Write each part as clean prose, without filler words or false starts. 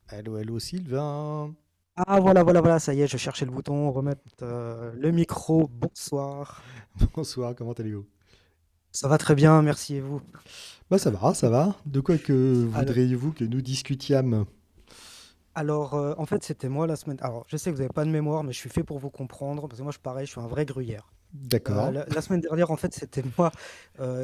Allô, allô, Sylvain. Ah voilà, voilà, voilà, ça y est, je cherchais le bouton, remettre le micro. Bonsoir. Bonsoir, comment allez-vous? Ça va très bien, merci et vous. Bah ça va, ça va. De quoi que Alors, voudriez-vous que nous discutiâmes? en fait, c'était moi la semaine. Alors, je sais que vous n'avez pas de mémoire, mais je suis fait pour vous comprendre, parce que moi, pareil, je suis un vrai gruyère. D'accord. La semaine dernière, en fait, c'était moi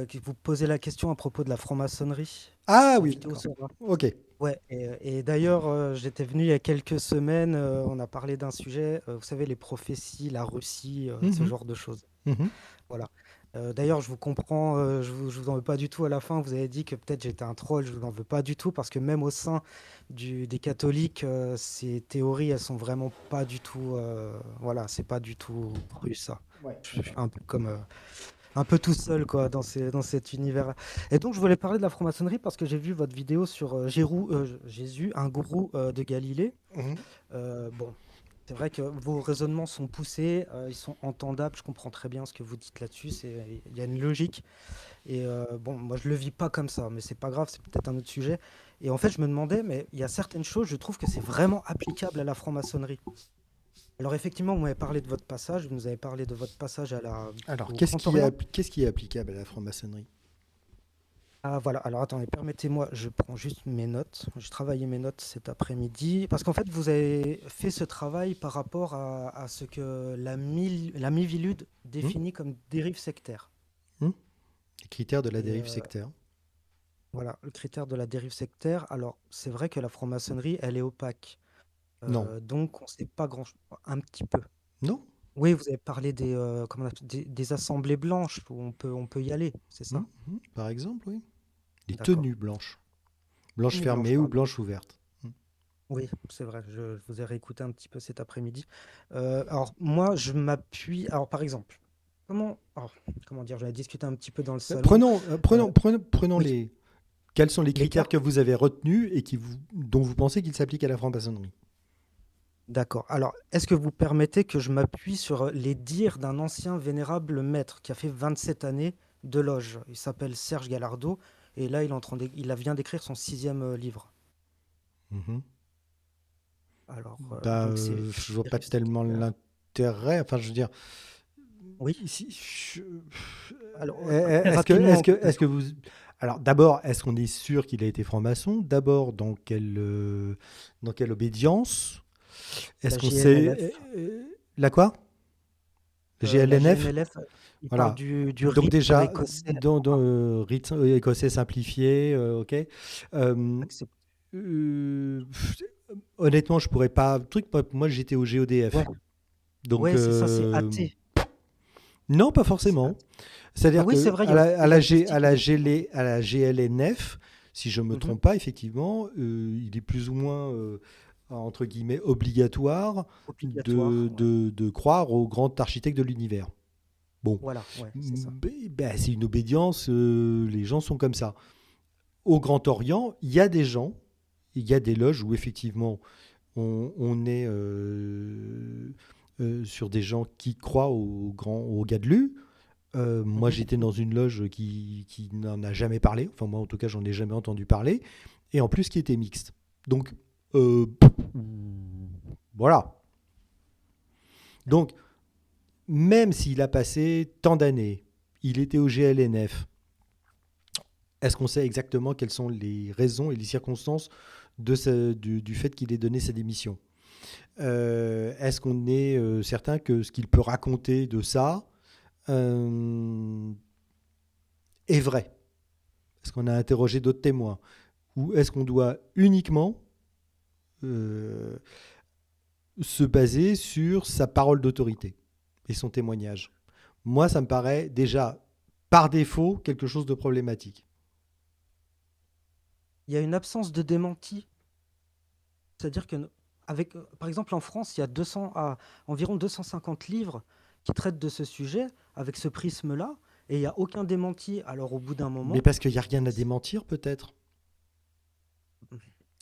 qui vous posais la question à propos de la franc-maçonnerie. Ah La oui, vidéo d'accord. sera. Ok. Ouais, et d'ailleurs, j'étais venu il y a quelques semaines, on a parlé d'un sujet, vous savez, les prophéties, la Russie, ce Mhm, genre de choses. mhm. Voilà. D'ailleurs, je vous comprends, je vous en veux pas du tout à la fin. Vous avez dit que peut-être j'étais un troll, je vous en veux pas du tout parce que même au sein des catholiques, ces théories, elles sont vraiment pas du tout, voilà, c'est pas du tout cru ça. Ouais, Je suis d'accord. un peu comme, un peu tout seul quoi dans cet univers. Et donc, je voulais parler de la franc-maçonnerie parce que j'ai vu votre vidéo sur Jésus, un gourou de Galilée. Mhm. Bon, c'est vrai que vos raisonnements sont poussés, ils sont entendables, je comprends très bien ce que vous dites là-dessus, il y a une logique. Et bon, moi je le vis pas comme ça, mais c'est pas grave, c'est peut-être un autre sujet. Et en fait, je me demandais, mais il y a certaines choses, je trouve que c'est vraiment applicable à la franc-maçonnerie. Alors effectivement, vous m'avez parlé de votre passage, vous nous avez parlé de votre passage Alors, au Grand Orient. qu'est-ce qui est applicable à la franc-maçonnerie? Ah voilà, alors attendez, permettez-moi, je prends juste mes notes. J'ai travaillé mes notes cet après-midi. Parce qu'en fait, vous avez fait ce travail par rapport à ce que la Mivilude Hmm. définit comme dérive sectaire. Hmm. Les critères de la Et dérive sectaire. voilà, le critère de la dérive sectaire. Alors, c'est vrai que la franc-maçonnerie, elle est opaque. Non. Donc, on ne sait pas grand-chose. Un petit peu. Non. Oui, vous avez parlé comment on appelle, des assemblées blanches où on peut y aller, c'est Hmm, ça? hmm. Par exemple, oui. Les D'accord. tenues blanches. Blanches Tenue blanche, fermées ou pardon. blanches ouvertes. Hmm. Oui, c'est vrai, je vous ai réécouté un petit peu cet après-midi. Alors, moi, je m'appuie. Alors, par exemple, comment dire, j'en ai discuté un petit peu dans le salon. Euh, Prenons oui, les. Quels sont les les critères que cartes. vous avez retenus et dont vous pensez qu'ils s'appliquent à la franc-maçonnerie? D'accord. Alors, est-ce que vous permettez que je m'appuie sur les dires d'un ancien vénérable maître qui a fait 27 années de loge? Il s'appelle Serge Gallardo et là, il vient d'écrire son sixième livre. Mhm. Alors, Bah, donc c'est je vois pas dérive tellement sectaire. l'intérêt. Enfin, je veux dire, Oui. ici, Alors, très est-ce rapidement, que, est-ce que peut-être. vous, alors d'abord, est-ce qu'on est sûr qu'il a été franc-maçon? D'abord, dans quelle obédience? Est-ce La qu'on sait, GNLF. la quoi? La GLNF? GNLF, il parle Voilà. du Donc rite déjà, écossais dans rite écossais simplifié, ok. Euh, accepté. euh, pff, honnêtement, je pourrais pas. Truc, moi j'étais au Ouais, GODF. Donc, ouais, c'est ça, c'est athée. non, pas C'est forcément. athée. C'est-à-dire Oui, c'est que vrai, il y a aussi des agnostiques, effectivement. à la GLNF, si je ne me Mhm. trompe pas, effectivement, il est plus ou moins, entre guillemets, obligatoire Obligatoire, ouais. de croire au grand architecte de l'univers. Bon, Voilà, ouais, c'est ça. ben, c'est une obédience, les gens sont comme ça. Au Grand Orient, il y a des gens, il y a des loges où effectivement on est sur des gens qui croient au Gadlu. Moi, Mhm. j'étais dans une loge qui n'en a jamais parlé. Enfin, moi, en tout cas, j'en ai jamais entendu parler. Et en plus, qui était mixte. Donc, euh, voilà. Donc, même s'il a passé tant d'années, il était au GLNF, est-ce qu'on sait exactement quelles sont les raisons et les circonstances du fait qu'il ait donné sa démission? Est-ce qu'on est certain que ce qu'il peut raconter de ça euh, est vrai? Est-ce qu'on a interrogé d'autres témoins? Ou est-ce qu'on doit uniquement euh, se baser sur sa parole d'autorité et son témoignage? Moi, ça me paraît déjà, par défaut, quelque chose de problématique. Il y a une absence de démenti. C'est-à-dire que, par exemple, en France, il y a environ 250 livres qui traitent de ce sujet avec ce prisme-là, et il n'y a aucun démenti. Alors, au bout d'un Mais moment, parce qu'il n'y a rien à démentir, peut-être.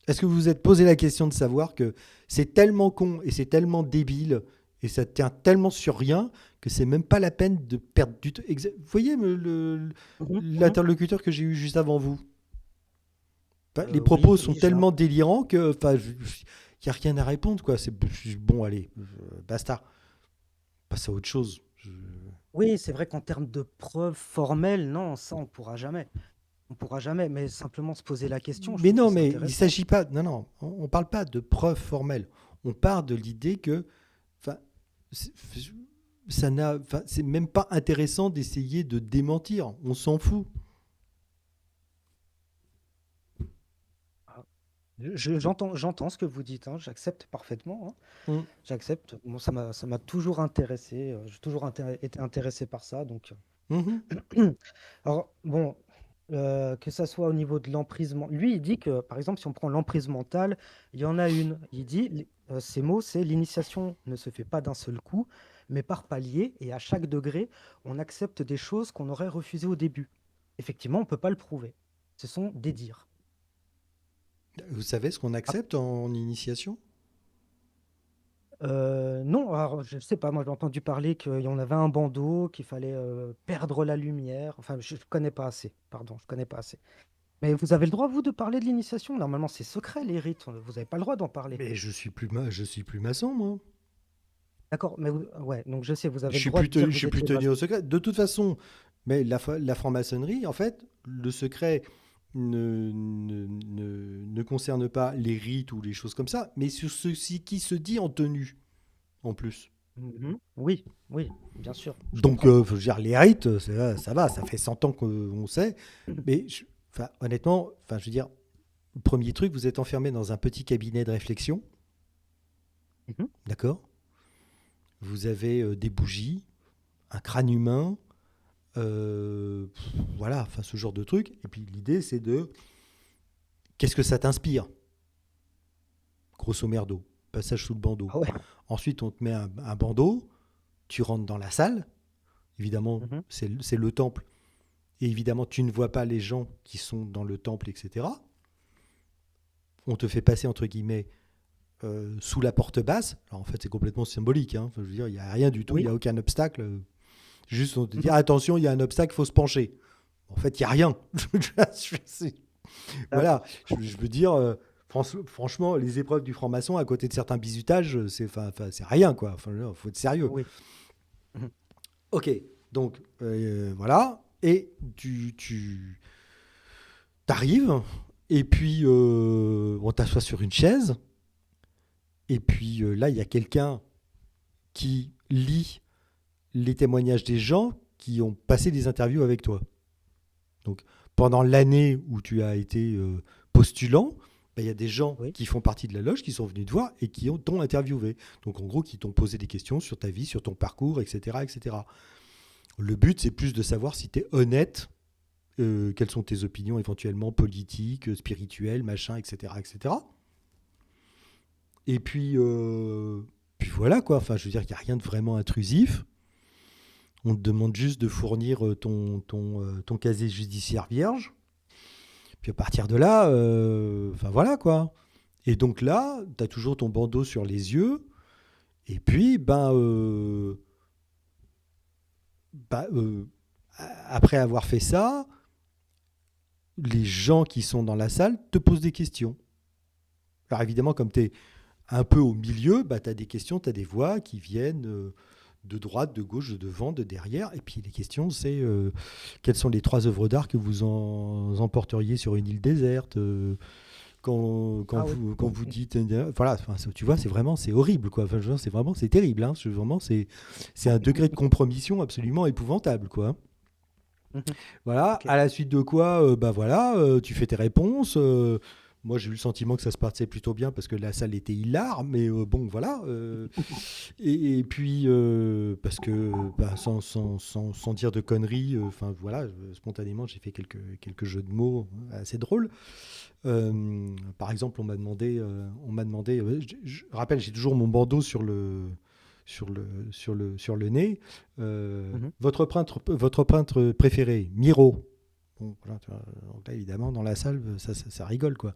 Est-ce que vous vous êtes posé la question de savoir que c'est tellement con et c'est tellement débile Et ça tient tellement sur rien que c'est même pas la peine de perdre du temps. Vous voyez Mhm, mhm. l'interlocuteur que j'ai eu juste avant vous. Enfin, les Oui, propos sont oui, j'ai un tellement délirants que enfin, il n'y a rien à répondre. Quoi. Bon, allez, basta. Passe à autre chose. Oui, c'est vrai qu'en termes de preuves formelles, non, ça, on pourra jamais. On pourra jamais, mais simplement se poser la question, je Mais trouve que non, c'est mais il intéressant. s'agit pas. Non, non, on ne parle pas de preuves formelles. On part de l'idée que. Enfin, c'est- ça n'a. Enfin, c'est même pas intéressant d'essayer de démentir. On s'en fout. Ah, j'entends ce que vous dites, hein, j'accepte parfaitement, hein, Mm. j'accepte. Bon, ça m'a toujours intéressé, j'ai toujours été intéressé par ça, donc. Mhm. Alors, bon, que ça soit au niveau de l'emprise, lui, il dit que, par exemple, si on prend l'emprise mentale, il y en a une. Il dit, ces mots, c'est l'initiation ne se fait pas d'un seul coup, mais par palier, et à chaque degré, on accepte des choses qu'on aurait refusées au début. Effectivement, on ne peut pas le prouver. Ce sont des dires. Vous savez ce qu'on Ah, accepte en initiation? non, alors, je ne sais pas, moi j'ai entendu parler qu'il y en avait un bandeau, qu'il fallait perdre la lumière. Enfin, je ne connais pas assez, pardon, je connais pas assez. Mais vous avez le droit, vous, de parler de l'initiation? Normalement, c'est secret, les rites. Vous n'avez pas le droit d'en parler. Mais je suis plus maçon, moi. D'accord, mais ouais, donc je sais, vous avez Je le suis droit de plus, dire que je vous suis plus étiez tenu au maçon. secret. De toute façon, mais la franc-maçonnerie, en fait, le secret ne concerne pas les rites ou les choses comme ça, mais sur ce qui se dit en tenue, en plus. Mhm. Oui, oui, bien sûr, je Donc, comprends. je veux dire, les rites, ça va, ça fait 100 ans qu'on sait. Mais enfin, honnêtement, enfin, je veux dire, premier truc, vous êtes enfermé dans un petit cabinet de réflexion, Mhm. d'accord? Vous avez des bougies, un crâne humain, voilà, enfin ce genre de truc. Et puis l'idée, c'est de qu'est-ce que ça t'inspire, grosso merdo, passage sous le bandeau. Ah ouais. Ensuite, on te met un bandeau, tu rentres dans la salle. Évidemment, Mhm. c'est le temple. Et évidemment, tu ne vois pas les gens qui sont dans le temple, etc. On te fait passer, entre guillemets, sous la porte basse. Alors en fait, c'est complètement symbolique. Hein. Enfin, je veux dire, il n'y a rien du tout, il n'y Oui. a aucun obstacle. Juste, on te dit, Mhm. ah, attention, il y a un obstacle, il faut se pencher. En fait, il n'y a rien. Voilà, D'accord. je veux dire, franchement, les épreuves du franc-maçon, à côté de certains bizutages, c'est rien, quoi. Enfin, il faut être sérieux. Oui. Mhm. Ok, donc, voilà. Et t'arrives, et puis on t'assoit sur une chaise, et puis là, il y a quelqu'un qui lit les témoignages des gens qui ont passé des interviews avec toi. Donc, pendant l'année où tu as été postulant, bah, il y a des gens Oui. qui font partie de la loge qui sont venus te voir et qui t'ont interviewé. Donc, en gros, qui t'ont posé des questions sur ta vie, sur ton parcours, etc. etc. Le but, c'est plus de savoir si tu es honnête, quelles sont tes opinions éventuellement politiques, spirituelles, machin, etc. etc. Et puis voilà, quoi. Enfin, je veux dire qu'il n'y a rien de vraiment intrusif. On te demande juste de fournir ton casier judiciaire vierge. Puis à partir de là, enfin voilà quoi. Et donc là, tu as toujours ton bandeau sur les yeux. Et puis, ben, après avoir fait ça, les gens qui sont dans la salle te posent des questions. Alors évidemment, comme tu es un peu au milieu, bah, tu as des questions, tu as des voix qui viennent de droite, de gauche, de devant, de derrière. Et puis les questions, c'est quelles sont les 3 œuvres d'art que vous emporteriez sur une île déserte Ah oui. quand vous dites voilà, enfin, tu vois, c'est horrible quoi. Enfin, c'est vraiment c'est terrible. Hein. Vraiment, c'est un degré de compromission absolument épouvantable quoi. Mhm. Voilà, Ok. à la suite de quoi, bah voilà, tu fais tes réponses. Moi, j'ai eu le sentiment que ça se passait plutôt bien parce que la salle était hilar, mais bon, voilà. Et puis, parce que, bah, sans dire de conneries, enfin voilà, spontanément, j'ai fait quelques jeux de mots assez drôles. Par exemple, on m'a demandé, je rappelle, j'ai toujours mon bandeau sur le nez. Mhm. Votre peintre préféré, Miro. Bon, voilà, tu vois, donc là, évidemment, dans la salle, ça rigole, quoi.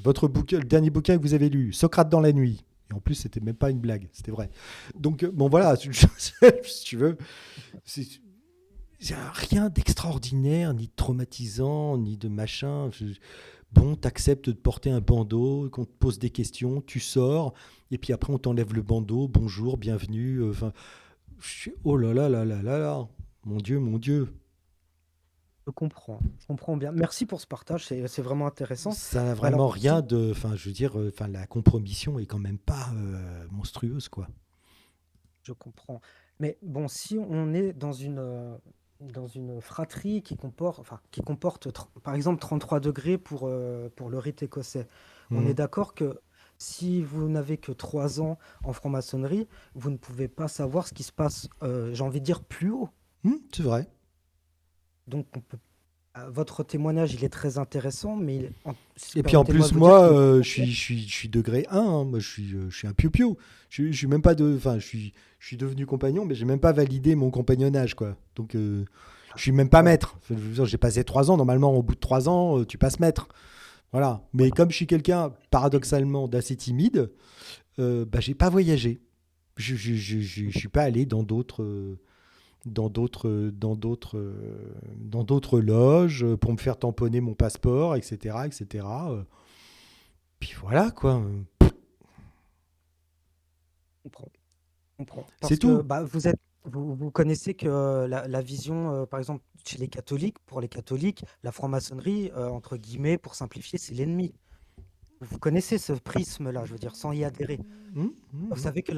Votre bouquin, le dernier bouquin que vous avez lu, Socrate dans la nuit. Et en plus, c'était même pas une blague, c'était vrai. Bon, voilà, si tu veux, c'est c'est rien d'extraordinaire, ni de traumatisant, ni de machin. Bon, t'acceptes de porter un bandeau, qu'on te pose des questions, tu sors, et puis après, on t'enlève le bandeau. Bonjour, bienvenue. Enfin, oh là là là là là là. Mon Dieu, mon Dieu. Je comprends bien. Merci pour ce partage, c'est vraiment intéressant. Ça n'a Mais alors, vraiment rien si, de. Enfin, je veux dire, enfin, la compromission est quand même pas monstrueuse, quoi. je comprends. Mais bon, si on est dans une fratrie qui comporte, par exemple, 33 degrés pour le rite écossais, on est Mhm. d'accord que si vous n'avez que 3 ans en franc-maçonnerie, vous ne pouvez pas savoir ce qui se passe, j'ai envie de dire, plus haut. C'est vrai. Donc, votre témoignage, il est très intéressant, mais Et puis en permettez-moi plus, de vous dire moi, qu'il est incomplet. je suis degré 1, hein. Moi, je suis un piou-piou. Je suis même pas de. Enfin, je suis devenu compagnon, mais j'ai même pas validé mon compagnonnage, quoi. Donc, je suis même pas Ouais, maître. Enfin, je veux dire, j'ai passé 3 ans. Normalement, au bout de 3 ans, tu passes maître. Voilà. ouais. Mais comme je suis quelqu'un, paradoxalement, d'assez timide, bah, j'ai pas voyagé. Je suis pas allé dans d'autres loges pour me faire tamponner mon passeport, etc., etc. Puis voilà, quoi. Comprends, comprends. C'est Parce que tout. bah, vous connaissez que la vision, par exemple, chez les catholiques, pour les catholiques, la franc-maçonnerie, entre guillemets, pour simplifier, c'est l'ennemi. Vous connaissez ce prisme-là, je veux dire, sans y adhérer. Vous Hum. savez que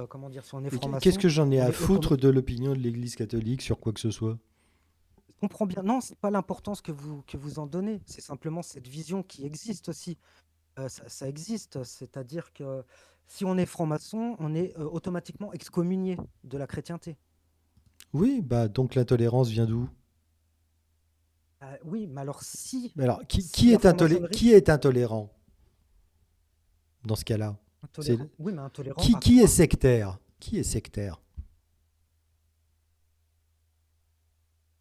comment dire, si on est Mais qu'est-ce franc-maçon, que j'en ai on à est foutre de l'opinion de l'Église catholique sur quoi que ce soit? Je comprends bien. Non, c'est pas l'importance que vous en donnez. C'est simplement cette vision qui existe aussi. Ça existe. C'est-à-dire que si on est franc-maçon, on est automatiquement excommunié de la chrétienté. Oui, bah donc l'intolérance vient d'où? Oui, mais alors Mais alors, si la franc-maçonnerie qui est intolérant dans ce cas-là? C'est intolérant, oui, mais intolérant à qui est quoi? sectaire? Qui est sectaire?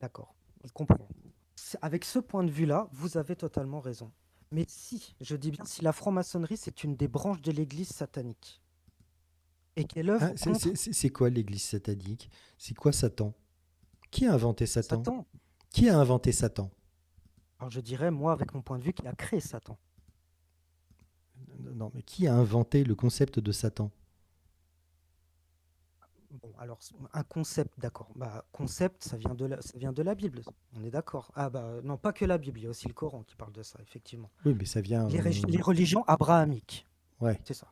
D'accord, je comprends. Avec ce point de vue-là, vous avez totalement raison. Mais si, je dis bien, si la franc-maçonnerie, c'est une des branches de l'Église satanique et qu'elle Hein, œuvre contre c'est quoi l'Église satanique? C'est quoi Satan? Qui a inventé Satan? Satan, Qui a inventé Satan? alors je dirais, moi, avec mon point de vue, qui a créé Satan. Non, mais qui a inventé le concept de Satan? Bon, alors, un concept, d'accord. Bah, concept, ça vient de la Bible, on est d'accord. Ah, bah, non, pas que la Bible, il y a aussi le Coran qui parle de ça, effectivement. Oui, mais ça vient. Les religions abrahamiques, Ouais. c'est ça.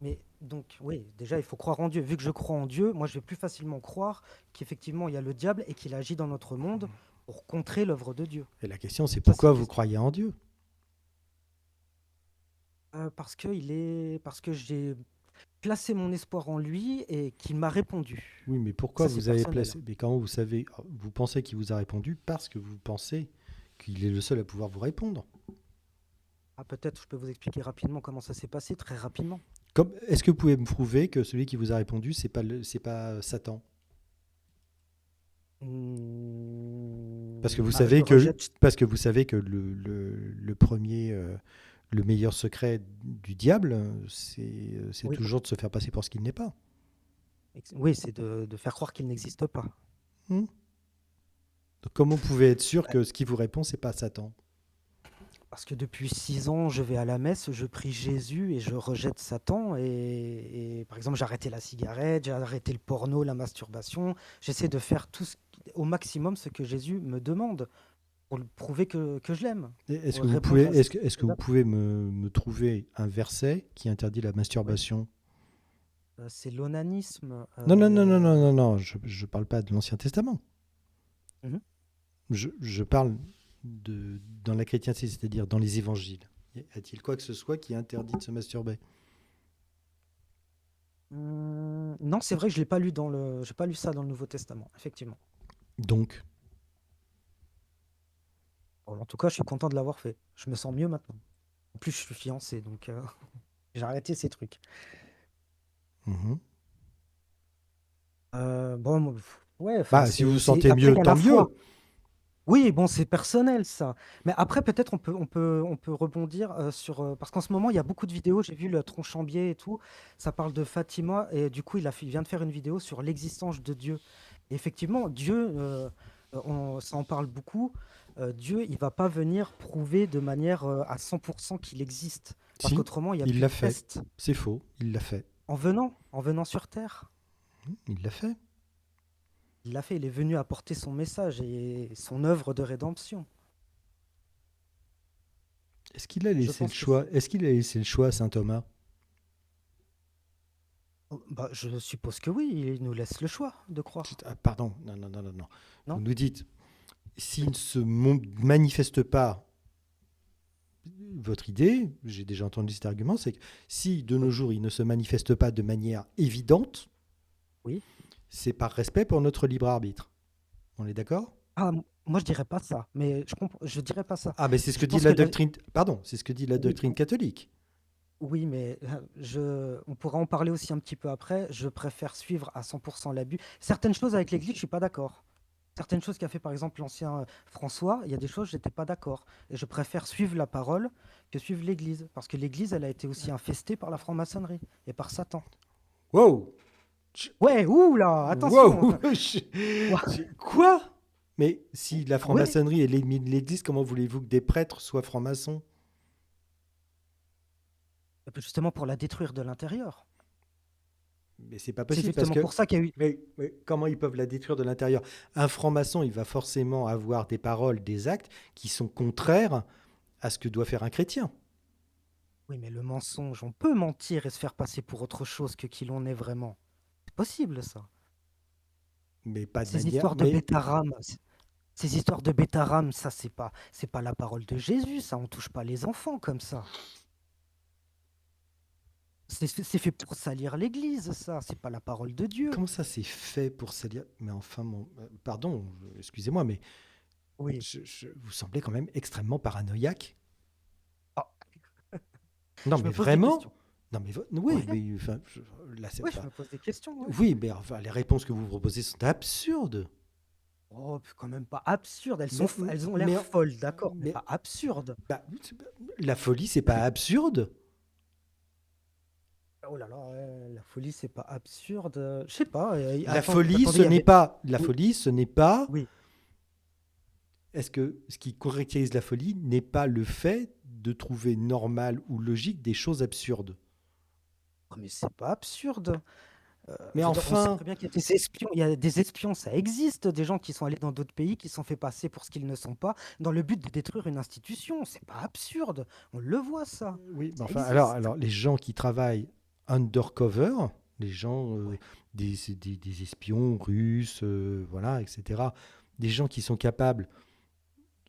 Mais donc, oui, déjà, il faut croire en Dieu. Vu que je crois en Dieu, moi, je vais plus facilement croire qu'effectivement, il y a le diable et qu'il agit dans notre monde pour contrer l'œuvre de Dieu. Et la question, c'est Ça, c'est pourquoi une vous question. croyez en Dieu? Parce que j'ai placé mon espoir en lui et qu'il m'a répondu. Oui, mais pourquoi Ça, c'est vous avez personnel. placé. Mais comment vous savez. Vous pensez qu'il vous a répondu parce que vous pensez qu'il est le seul à pouvoir vous répondre. Ah, peut-être je peux vous expliquer rapidement comment ça s'est passé, très rapidement. Est-ce que vous pouvez me prouver que celui qui vous a répondu, c'est pas Satan? Bah, je rejette. Parce que vous savez que le premier, le meilleur secret du diable, c'est Oui, toujours de se faire passer pour ce qu'il n'est pas. oui, c'est de faire croire qu'il n'existe pas. Hmm. Donc comment vous pouvez être sûr Bah, que ce qui vous répond, c'est pas Satan? parce que depuis 6 ans, je vais à la messe, je prie Jésus et je rejette Satan. Et par exemple, j'ai arrêté la cigarette, j'ai arrêté le porno, la masturbation. J'essaie de faire au maximum ce que Jésus me demande pour lui prouver que je l'aime, pour répondre à Est-ce que ses vous appels. pouvez me trouver un verset qui interdit la Oui, masturbation? c'est l'onanisme. Non, non, non, non, non, non, non, je parle pas de l'Ancien Testament. Mhm. Je parle dans la chrétienté, c'est-à-dire dans les évangiles. Y a-t-il quoi que ce soit qui interdit de se masturber? Non, c'est vrai que je l'ai pas lu j'ai pas lu ça dans le Nouveau Testament, effectivement. Donc, Bon, en tout cas, je suis content de l'avoir fait. Je me sens mieux maintenant. En plus, je suis fiancé, donc j'ai arrêté ces trucs. mhm. Bon, ouais, enfin, Bah, si vous vous c'est sentez après il mieux, y a tant la foi. mieux. Oui, bon, c'est personnel ça. Mais après, peut-être on peut rebondir sur parce qu'en ce moment, il y a beaucoup de vidéos. J'ai vu le Tronchambier et tout. Ça parle de Fatima et du coup, il vient de faire une vidéo sur l'existence de Dieu. Et effectivement, Dieu, ça en parle beaucoup. Dieu, il va pas venir prouver de manière à 100% qu'il existe, parce Si, qu'autrement, il n'y a il plus l'a de fait. test. C'est faux, il l'a fait. En venant sur Terre, Il l'a fait. il l'a fait. Il est venu apporter son message et son œuvre de rédemption. Est-ce qu'il a Je laissé le pense que choix? c'est. Est-ce qu'il a laissé le choix à saint Thomas? Oh, bah, je suppose que oui, il nous laisse le choix de croire. Ah, pardon, non, non, non, non, non. Vous Non? nous dites, s'il ne se manifeste pas, votre idée, j'ai déjà entendu cet argument, c'est que si de nos Oui. jours il ne se manifeste pas de manière évidente, Oui. c'est par respect pour notre libre arbitre. On est d'accord? Ah, moi je dirais pas ça, mais je dirais pas ça. Ah, mais c'est ce que Je dit pense la que doctrine. Pardon, c'est ce que dit la oui, doctrine catholique. oui, mais on pourra en parler aussi un petit peu après. Je préfère suivre à 100% l'abus. Certaines choses avec l'Église, je suis pas d'accord. Certaines choses qu'a fait par exemple l'ancien François, il y a des choses, j'étais pas d'accord. Et je préfère suivre la parole que suivre l'Église, parce que l'Église, elle a été aussi infestée par la franc-maçonnerie et par Satan. Wow! Ouais, ouh là, attention. Wow! Quoi? Mais si la Ouais, franc-maçonnerie est l'ennemi de l'Église, comment voulez-vous que des prêtres soient francs-maçons? justement pour la détruire de l'intérieur. Mais c'est pas C'est possible parce justement que. pour ça qu'il y a eu. Mais comment ils peuvent la détruire de l'intérieur? Un franc-maçon, il va forcément avoir des paroles, des actes qui sont contraires à ce que doit faire un chrétien. Oui, mais le mensonge, on peut mentir et se faire passer pour autre chose que qui l'on est vraiment. C'est possible, ça. Mais pas de Ces manière. histoires de Mais bêta-rame, ces histoires de bêta-rame, ça, c'est pas la parole de Jésus, ça. On touche pas les enfants comme ça. C'est fait pour salir l'Église, ça. C'est pas la parole de Dieu. comment ça s'est fait pour salir? Mais enfin, pardon, excusez-moi, mais Oui. vous semblez quand même extrêmement paranoïaque. Ah, Non, je mais me pose des vraiment? questions. Non, mais oui, Ouais, mais enfin, là, c'est ouais, pas. je me pose des questions, ouais. Oui, mais enfin, les réponses que vous proposez sont absurdes. Oh, puis quand même pas absurde. Mais, Elles ont l'air mais, folles, d'accord, mais mais pas absurdes. bah, la folie, c'est pas absurde. Oh là là, ouais, la folie, c'est pas absurde. Je sais pas. La folie, Attendez, ce il y n'est avait. pas. La Oui, folie, ce n'est pas. oui. Est-ce que ce qui caractérise la folie n'est pas le fait de trouver normal ou logique des choses absurdes? Oh, mais c'est pas absurde. Mais Je veux dire, on sait enfin, très bien qu'il y a des espions. Il y a des espions, ça existe. Des gens qui sont allés dans d'autres pays, qui se sont fait passer pour ce qu'ils ne sont pas, dans le but de détruire une institution. C'est pas absurde. On le voit, ça. oui, mais Ça enfin, existe. alors les gens qui travaillent undercover, les gens, Ouais. des espions russes, voilà, etc., des gens qui sont capables,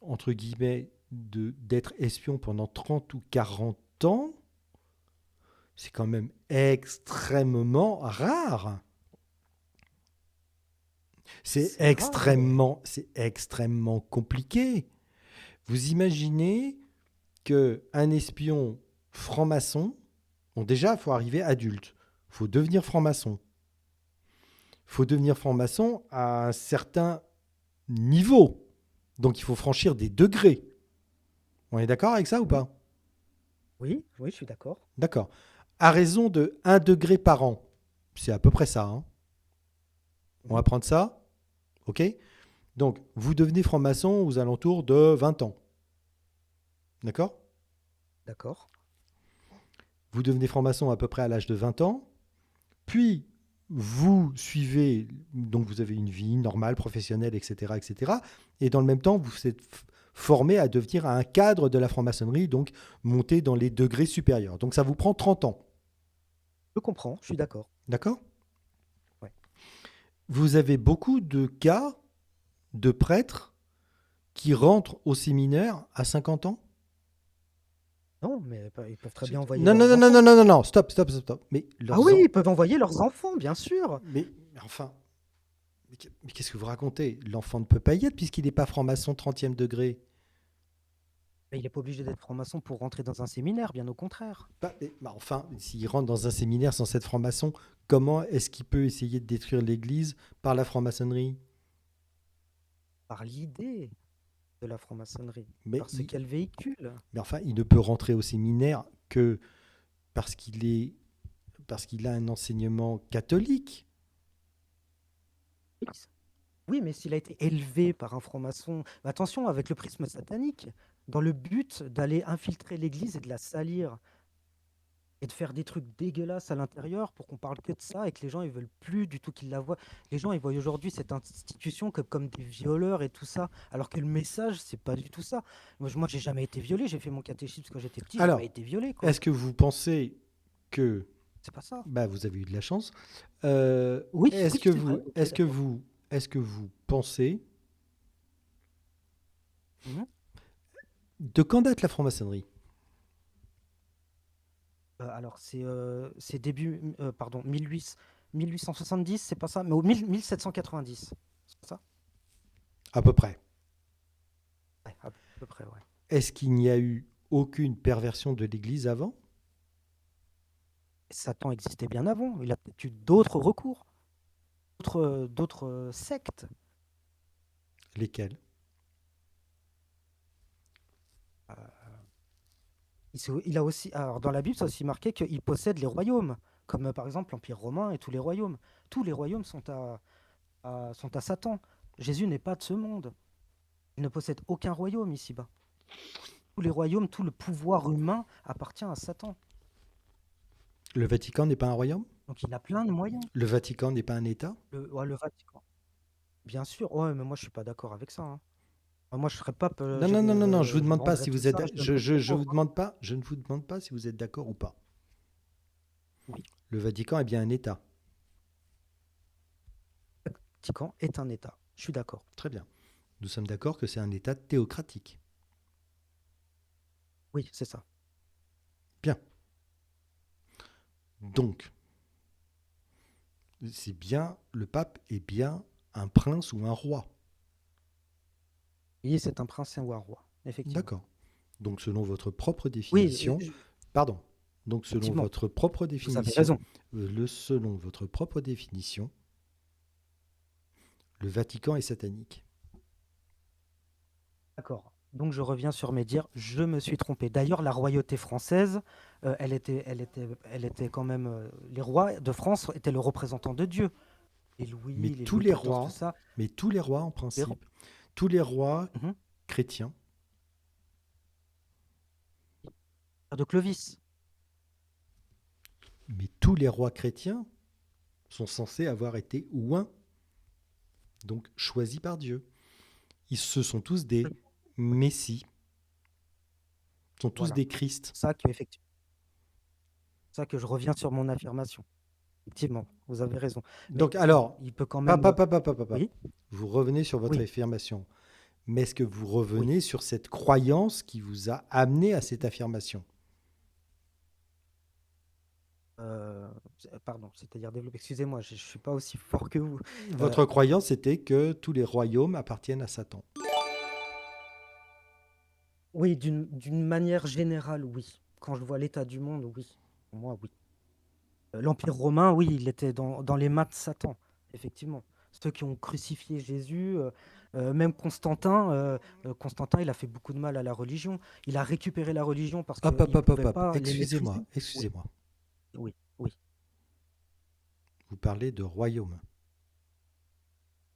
entre guillemets, d'être espions pendant 30 ou 40 ans, c'est quand même extrêmement rare. C'est rare, ouais. C'est extrêmement compliqué. Vous imaginez que un espion franc-maçon, bon déjà, il faut arriver adulte, il faut devenir franc-maçon. Il faut devenir franc-maçon à un certain niveau. Donc il faut franchir des degrés. On est d'accord avec ça ou Oui, pas? oui, oui, je suis d'accord. D'accord. À raison de 1 degré par an. C'est à peu près ça, hein. On va Mhm. prendre ça. OK? Donc, vous devenez franc-maçon aux alentours de 20 ans. D'accord? D'accord. Vous devenez franc-maçon à peu près à l'âge de 20 ans. Puis, vous suivez, donc vous avez une vie normale, professionnelle, etc., etc. Et dans le même temps, vous êtes formé à devenir un cadre de la franc-maçonnerie, donc monter dans les degrés supérieurs. Donc, ça vous prend 30 ans. Je comprends, je suis d'accord. D'accord? Ouais. Vous avez beaucoup de cas de prêtres qui rentrent au séminaire à 50 ans. Non, mais ils peuvent très bien envoyer Non, non, leurs non, non, non, enfants. non, non, non, stop, stop, stop, stop. Mais Ah oui, ils peuvent envoyer leurs enfants, bien sûr. Mais enfin, mais qu'est-ce que vous racontez? L'enfant ne peut pas y être puisqu'il n'est pas franc-maçon 30e degré. Mais il n'est pas obligé d'être franc-maçon pour rentrer dans un séminaire, bien au contraire. Enfin, s'il rentre dans un séminaire sans être franc-maçon, comment est-ce qu'il peut essayer de détruire l'Église par la franc-maçonnerie? Par l'idée de la franc-maçonnerie, mais, par ce il- qu'elle véhicule. mais enfin, il ne peut rentrer au séminaire que parce qu'il a un enseignement catholique. Oui, oui, mais s'il a été élevé par un franc-maçon, mais attention, avec le prisme satanique, dans le but d'aller infiltrer l'Église et de la salir, et de faire des trucs dégueulasses à l'intérieur pour qu'on parle que de ça et que les gens ils veulent plus du tout qu'ils la voient. Les gens ils voient aujourd'hui cette institution comme des violeurs et tout ça, alors que le message c'est pas du tout ça. Moi j'ai jamais été violé, j'ai fait mon catéchisme quand j'étais petit, j'ai pas Alors, été violé quoi. est-ce que vous pensez que C'est pas ça. vous avez eu de la chance? Oui, Est-ce oui, que c'est vrai. vous, Ok, est-ce que d'accord. vous, est-ce que vous pensez Mhm. de quand date la franc-maçonnerie? Alors c'est début, pardon, 1870, c'est pas ça, mais au 1790, c'est pas ça? À peu près. Ouais, à peu près, ouais. Est-ce qu'il n'y a eu aucune perversion de l'Église avant? Satan existait bien avant, il a peut-être eu d'autres recours. D'autres sectes. Lesquelles? Il a aussi, alors dans la Bible, c'est aussi marqué qu'il possède les royaumes, comme par exemple l'Empire romain et tous les royaumes. Tous les royaumes sont à Satan. Jésus n'est pas de ce monde. Il ne possède aucun royaume ici-bas. Tous les royaumes, tout le pouvoir humain appartient à Satan. Le Vatican n'est pas un royaume? Donc il a plein de moyens. Le Vatican n'est pas un État? Ouais, le Vatican. Bien sûr, ouais, mais moi je suis pas d'accord avec ça, hein. Moi je serais pape, Non, non, non, non, non, je vous je demande pas vendrais si tout vous êtes. ça, je donnerais aux Je vous pauvres, hein. demande pas. Je ne vous demande pas si vous êtes d'accord ou pas. Oui, Le Vatican est bien un État. le Vatican est un État. Je suis d'accord. Très bien. Nous sommes d'accord que c'est un État théocratique. Oui, c'est ça. Bien. Donc, le pape est bien un prince ou un roi. Oui, c'est un prince et un roi, effectivement. D'accord. Donc, selon votre propre Oui, définition, pardon. Donc, selon effectivement, votre propre vous avez définition, raison. selon votre propre définition, le Vatican est satanique. D'accord. Donc je reviens sur mes dires, je me suis trompé. D'ailleurs, la royauté française, elle était quand même. Les rois de France étaient le représentant de Dieu. Les Mais Louis, les tous Louis les XIV, tout rois, ça. mais tous les rois en les ro- principe, tous les rois Mhm. chrétiens, De Clovis. mais tous les rois chrétiens sont censés avoir été ouins, donc choisis par Dieu. Ce sont tous des Oui, oui, messies, sont tous voilà. des Christ. Ça que, effectivement, ça que je reviens sur mon affirmation. Effectivement, vous avez raison. Mais Donc alors, il peut quand pa, même. pa, pa, pa, pa, pa, pa. Oui, Vous revenez sur votre oui, affirmation. Mais est-ce que vous oui. revenez sur cette croyance qui vous a amené à cette affirmation? Pardon, c'est-à-dire développer. Excusez-moi, je ne suis pas aussi fort que vous. Euh, Votre croyance était que tous les royaumes appartiennent à Satan. Oui, d'une manière générale, oui. Quand je vois l'état du monde, oui. Pour moi, oui. L'Empire romain, oui, il était dans les mains de Satan, effectivement. Ceux qui ont crucifié Jésus, même Constantin, il a fait beaucoup de mal à la religion. Il a récupéré la religion parce Hop, hop, qu'il ne hop, hop, pouvait hop. pas les Excusez-moi, maîtriser. Oui, excusez-moi. oui, oui. Vous parlez de royaume.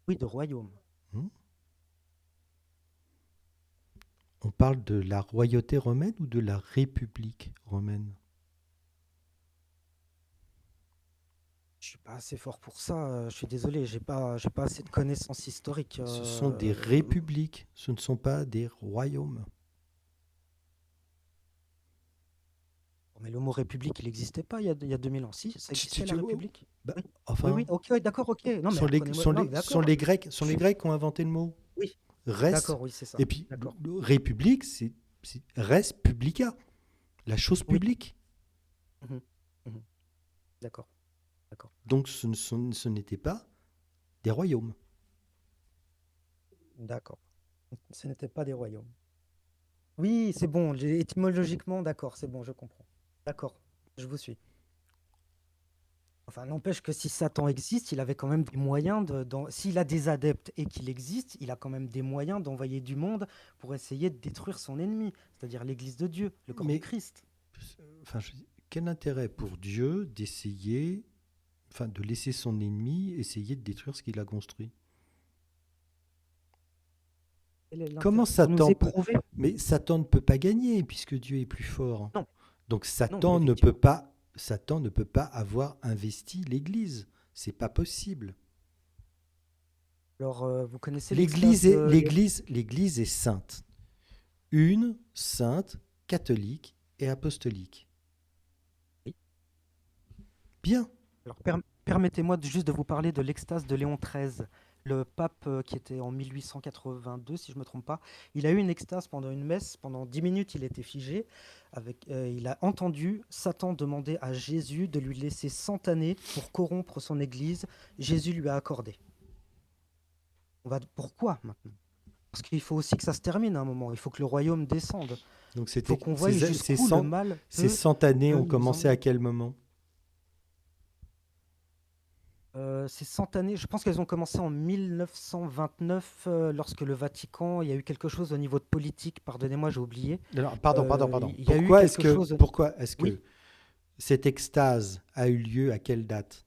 Oui, de royaume. Hmm. On parle de la royauté romaine ou de la République romaine? Je suis pas assez fort pour ça. Je suis désolé, j'ai pas assez de connaissances historiques. Ce sont des républiques, ce ne sont pas des royaumes. Mais le mot république, il n'existait pas il y a 2000 ans. Si, ça existait la Oh, république. bah, Oui, oui, oui. enfin, Ok, ouais, d'accord, ok. Non, mais apprenez-moi. Non, mais d'accord. sont Je les suis. Grecs qui ont inventé le mot. Oui, Res. d'accord, oui, c'est ça. Et puis, D'accord. république, c'est res publica, la chose Oui. publique. Mhm, mhm. D'accord, d'accord. Donc, ce n'était pas des royaumes. D'accord. Ce n'était pas des royaumes. Oui, c'est bon, étymologiquement, d'accord, c'est bon, je comprends. D'accord, je vous suis. Enfin, n'empêche que si Satan existe, il avait quand même des moyens s'il a des adeptes et qu'il existe, il a quand même des moyens d'envoyer du monde pour essayer de détruire son ennemi, c'est-à-dire l'Église de Dieu, le corps du Mais Christ. enfin, quel intérêt pour Dieu d'essayer, enfin, de laisser son ennemi essayer de détruire ce qu'il a construit? Quel est Comment l'intérêt? Pour nous Satan peut... éprouver? Mais Satan ne peut pas gagner puisque Dieu est plus fort. Non, Donc non, effectivement. Satan ne peut pas avoir investi l'Église. C'est pas possible. Alors, vous connaissez l'extase de Léon? L'Église est sainte. Une, sainte, catholique et apostolique. Oui. Bien. Alors, permettez-moi juste de vous parler de l'extase de Léon XIII, le pape qui était en 1882, si je ne me trompe pas. Il a eu une extase pendant une messe, pendant 10 minutes, il était figé. Il a entendu Satan demander à Jésus de lui laisser 100 années pour corrompre son Église. Jésus lui a accordé. Pourquoi maintenant? Parce qu'il faut aussi que ça se termine à un moment. Il faut que le royaume descende. Donc Il faut qu'on voie jusqu'où le mal ces 100 années peut ont nous commencé à emmener. quel moment? Ces 100 années, je pense qu'elles ont commencé en 1929, lorsque le Vatican, il y a eu quelque chose au niveau de politique, pardonnez-moi, j'ai oublié. Alors, pardon. Il y a eu quelque chose. Pourquoi est-ce Oui, que cette extase a eu lieu à quelle date?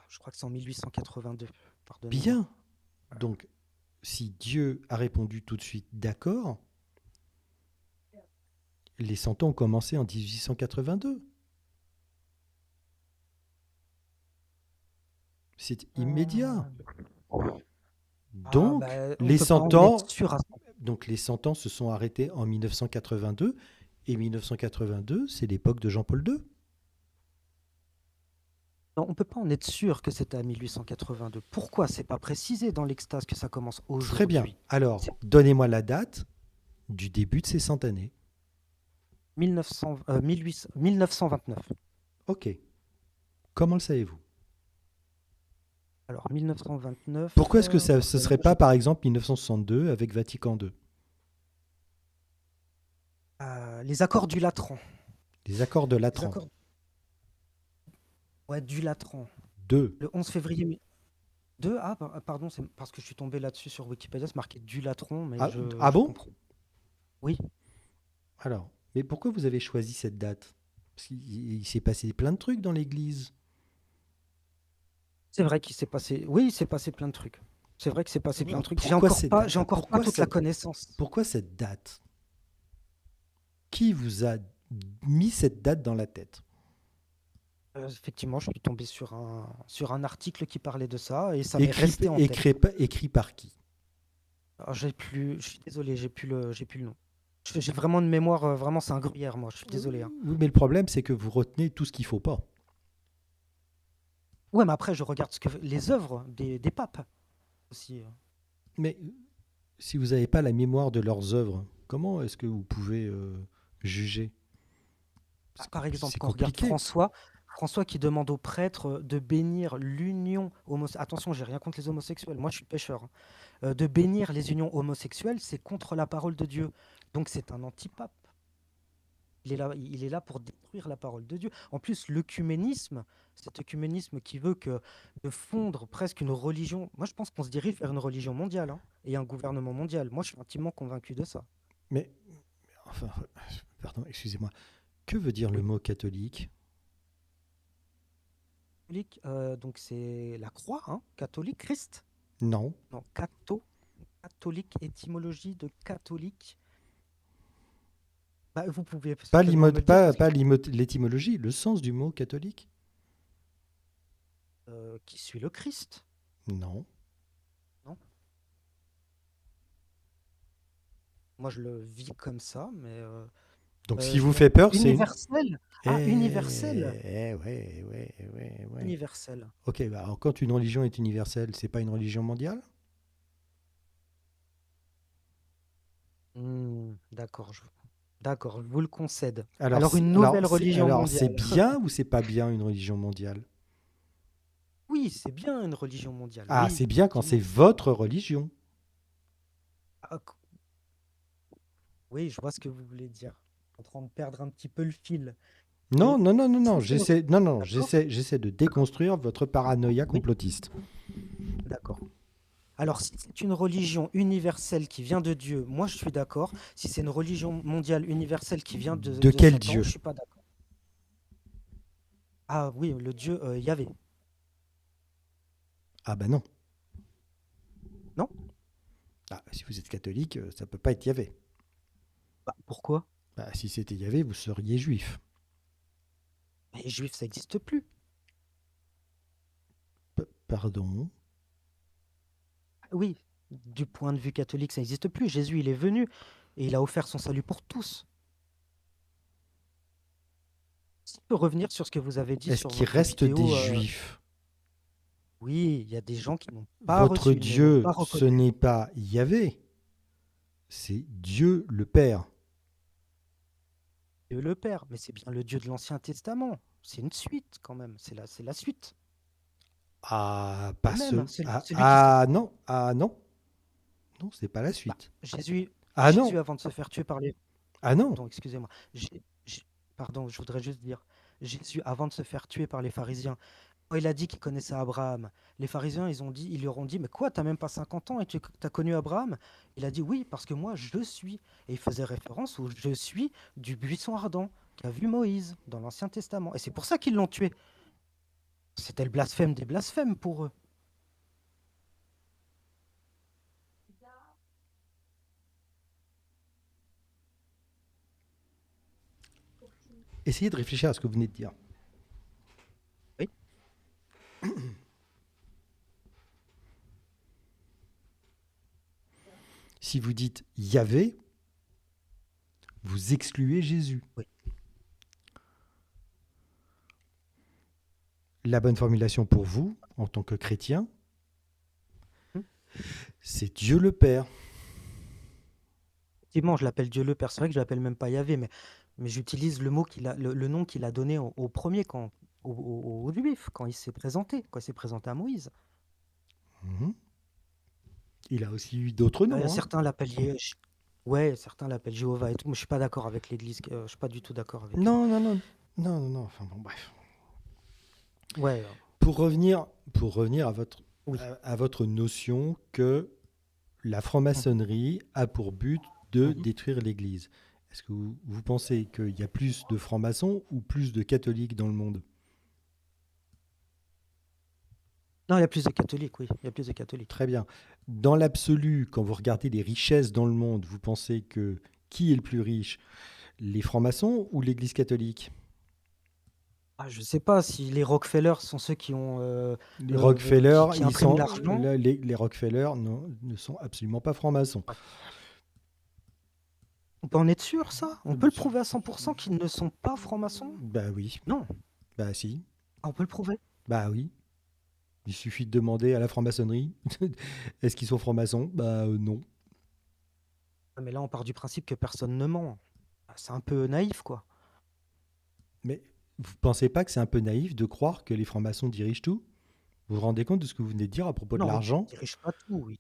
je crois que c'est en 1882, pardonnez-moi. Bien. Donc, si Dieu a répondu tout de suite d'accord, les 100 ans ont commencé en 1882. C'est immédiat. Ah, Donc, on ne peut pas en être sûr à ça. les 100 ans se sont arrêtés en 1982. Et 1982, c'est l'époque de Jean-Paul II. Non, on ne peut pas en être sûr que c'était à 1882. Pourquoi c'est pas précisé dans l'extase que ça commence Très bien. aujourd'hui? Alors, C'est donnez-moi la date du début de ces 100 années. 1929. Ok. Comment le savez-vous? Alors, 1929, Pourquoi est-ce que ce ne serait pardonnez-moi, pas, par exemple, 1962 avec Vatican II? les accords du Latran. Les accords de Les Latran. accords, ouais, du Latran. 2. Le 11 février 2, pardon, c'est parce que je suis tombé là-dessus sur Wikipédia, c'est marqué du Latron, mais Ah je bon? comprends. Oui, Alors, mais pourquoi vous avez choisi cette date? Parce qu'il s'est passé plein de trucs dans l'Église. c'est vrai qu'il s'est passé. Oui, il s'est passé plein de trucs. C'est vrai qu'il s'est passé plein de trucs. Pourquoi cette date? J'ai encore pas toute la connaissance. Pourquoi cette date? Qui vous a mis cette date dans la tête? Effectivement, je suis tombé sur un article qui parlait de ça et ça m'est resté en tête. Écrit par qui? Alors, je suis désolé, j'ai plus le nom. J'ai vraiment une mémoire, vraiment, c'est un gruyère, moi. Je suis désolé, hein. Oui, mais le problème, c'est que vous retenez tout ce qu'il ne faut pas. Ouais, mais après, je regarde les œuvres des papes aussi. Mais si vous n'avez pas la mémoire de leurs œuvres, comment est-ce que vous pouvez juger? Par exemple, C'est quand on regarde compliqué. François qui demande aux prêtres de bénir l'union homosexuelle. Attention, j'ai rien contre les homosexuels, moi je suis pécheur, hein. De bénir les unions homosexuelles, c'est contre la parole de Dieu. Donc c'est un antipape. Il est là pour détruire la parole de Dieu. En plus, l'œcuménisme, cet œcuménisme qui veut de fondre presque une religion. Moi, je pense qu'on se dirige vers une religion mondiale, hein, et un gouvernement mondial. Moi, je suis intimement convaincu de ça. Mais, enfin, pardon, excusez-moi. Que veut dire le Oui. mot catholique? Catholique, donc c'est la croix, hein, catholique, Christ. Non. Non, catholique, étymologie de catholique. Bah, vous pouvez Pas certainement me le dire parce que, l'étymologie, le sens du mot catholique? qui suit le Christ, Non. non? Moi, je le vis comme ça, mais Donc, si je vous dirais fait peur, c'est une... universel. Ah, universel. Ouais. Universel. Ok, bah alors quand une religion est universelle, c'est pas une religion mondiale? D'accord, d'accord, je vous le concède. Alors, Alors, une nouvelle religion c'est mondiale. bien ou c'est pas bien une religion mondiale? Oui, c'est bien une religion mondiale. Ah, Oui, c'est bien quand c'est effectivement. votre religion. Ah, Oui, je vois ce que vous voulez dire. En train de perdre un petit peu le fil. Non, Mais non, non, non, si non, c'est une... j'essaie, non, non, D'accord? j'essaie de D'accord. déconstruire votre paranoïa Oui, complotiste. d'accord. Alors, si c'est une religion universelle qui vient de Dieu, moi je suis d'accord. Si c'est une religion mondiale universelle qui vient De de quel Satan, je Dieu? suis pas d'accord. Ah oui, le Dieu Yahvé. Ah bah non. Non? Ah, si vous êtes catholique, ça peut pas être Yahvé. Bah, pourquoi? Bah, si c'était Yahvé, vous seriez juif. Mais les juifs, ça n'existe plus. Pardon. Oui, du point de vue catholique, ça n'existe plus. Jésus, il est venu et il a offert son salut pour tous. Si je peux revenir sur ce que vous avez dit Est-ce sur qu'il votre reste des vidéo, juifs? oui, il y a des gens qui n'ont pas Votre reçu, ils ne veulent Dieu, pas ce reconnaître. n'est pas Yahvé, c'est Dieu le Père. Dieu le Père, mais c'est bien le Dieu de l'Ancien Testament. C'est une suite quand même, c'est la suite. Ah, Le pas même, ce. Ah, celui qui s'est... ah, non, ah non, non, c'est pas la Bah, suite. Ah non, Jésus, avant de se faire tuer par les... ah non. Pardon, excusez-moi. Pardon, je voudrais juste dire, Jésus, avant de se faire tuer par les pharisiens, quand il a dit qu'il connaissait Abraham, les pharisiens, ils lui auront dit, mais quoi, t'as même pas 50 ans et tu as connu Abraham? Il a dit, oui, parce que moi, je suis. Et il faisait référence au je suis du buisson ardent qu'a vu Moïse dans l'Ancien Testament. Et c'est pour ça qu'ils l'ont tué. C'était le blasphème des blasphèmes pour eux. Essayez de réfléchir à ce que vous venez de dire. Oui. Si vous dites Yahvé, vous excluez Jésus. Oui. La bonne formulation pour vous, en tant que chrétien, Hmm. c'est Dieu le Père. Effectivement, je l'appelle Dieu le Père. C'est vrai que je l'appelle même pas Yahvé, mais j'utilise le mot le nom qu'il a donné au premier, aux Juifs, quand il s'est présenté, quand il s'est présenté à Moïse. Mhm. Il a aussi eu d'autres noms. Hein. Certains l'appellent ouais, certains l'appellent Jéhovah et tout. Moi, je suis pas d'accord avec l'Église. Je suis pas du tout d'accord avec eux. Non, non, non, non, non, non. Enfin bon, bref. Ouais, Pour revenir oui. à votre notion que la franc-maçonnerie a pour but de Mhm. détruire l'Église. Est-ce que vous pensez qu'il y a plus de francs-maçons ou plus de catholiques dans le monde? Non, il y a plus de catholiques, oui. Il y a plus de catholiques. Très bien. Dans l'absolu, quand vous regardez les richesses dans le monde, vous pensez que qui est le plus riche? Les francs-maçons ou l'Église catholique? Ah, je sais pas si les Rockefeller sont ceux qui ont Les Rockefeller, qui impriment l'argent. les Rockefeller ne sont absolument pas francs-maçons. Ouais. On peut en être sûr, ça? On peut le prouver à 100% qu'ils ne sont pas francs-maçons? Bah oui, Non. bah si, Ah, on peut le prouver. bah oui. Il suffit de demander à la franc-maçonnerie, est-ce qu'ils sont francs-maçons? Bah non. Ah, mais là, on part du principe que personne ne ment. Ah, c'est un peu naïf, quoi. Mais vous pensez pas que c'est un peu naïf de croire que les francs-maçons dirigent tout? Vous vous rendez compte de ce que vous venez de dire à propos de Non, ils l'argent? dirigent pas tout, oui.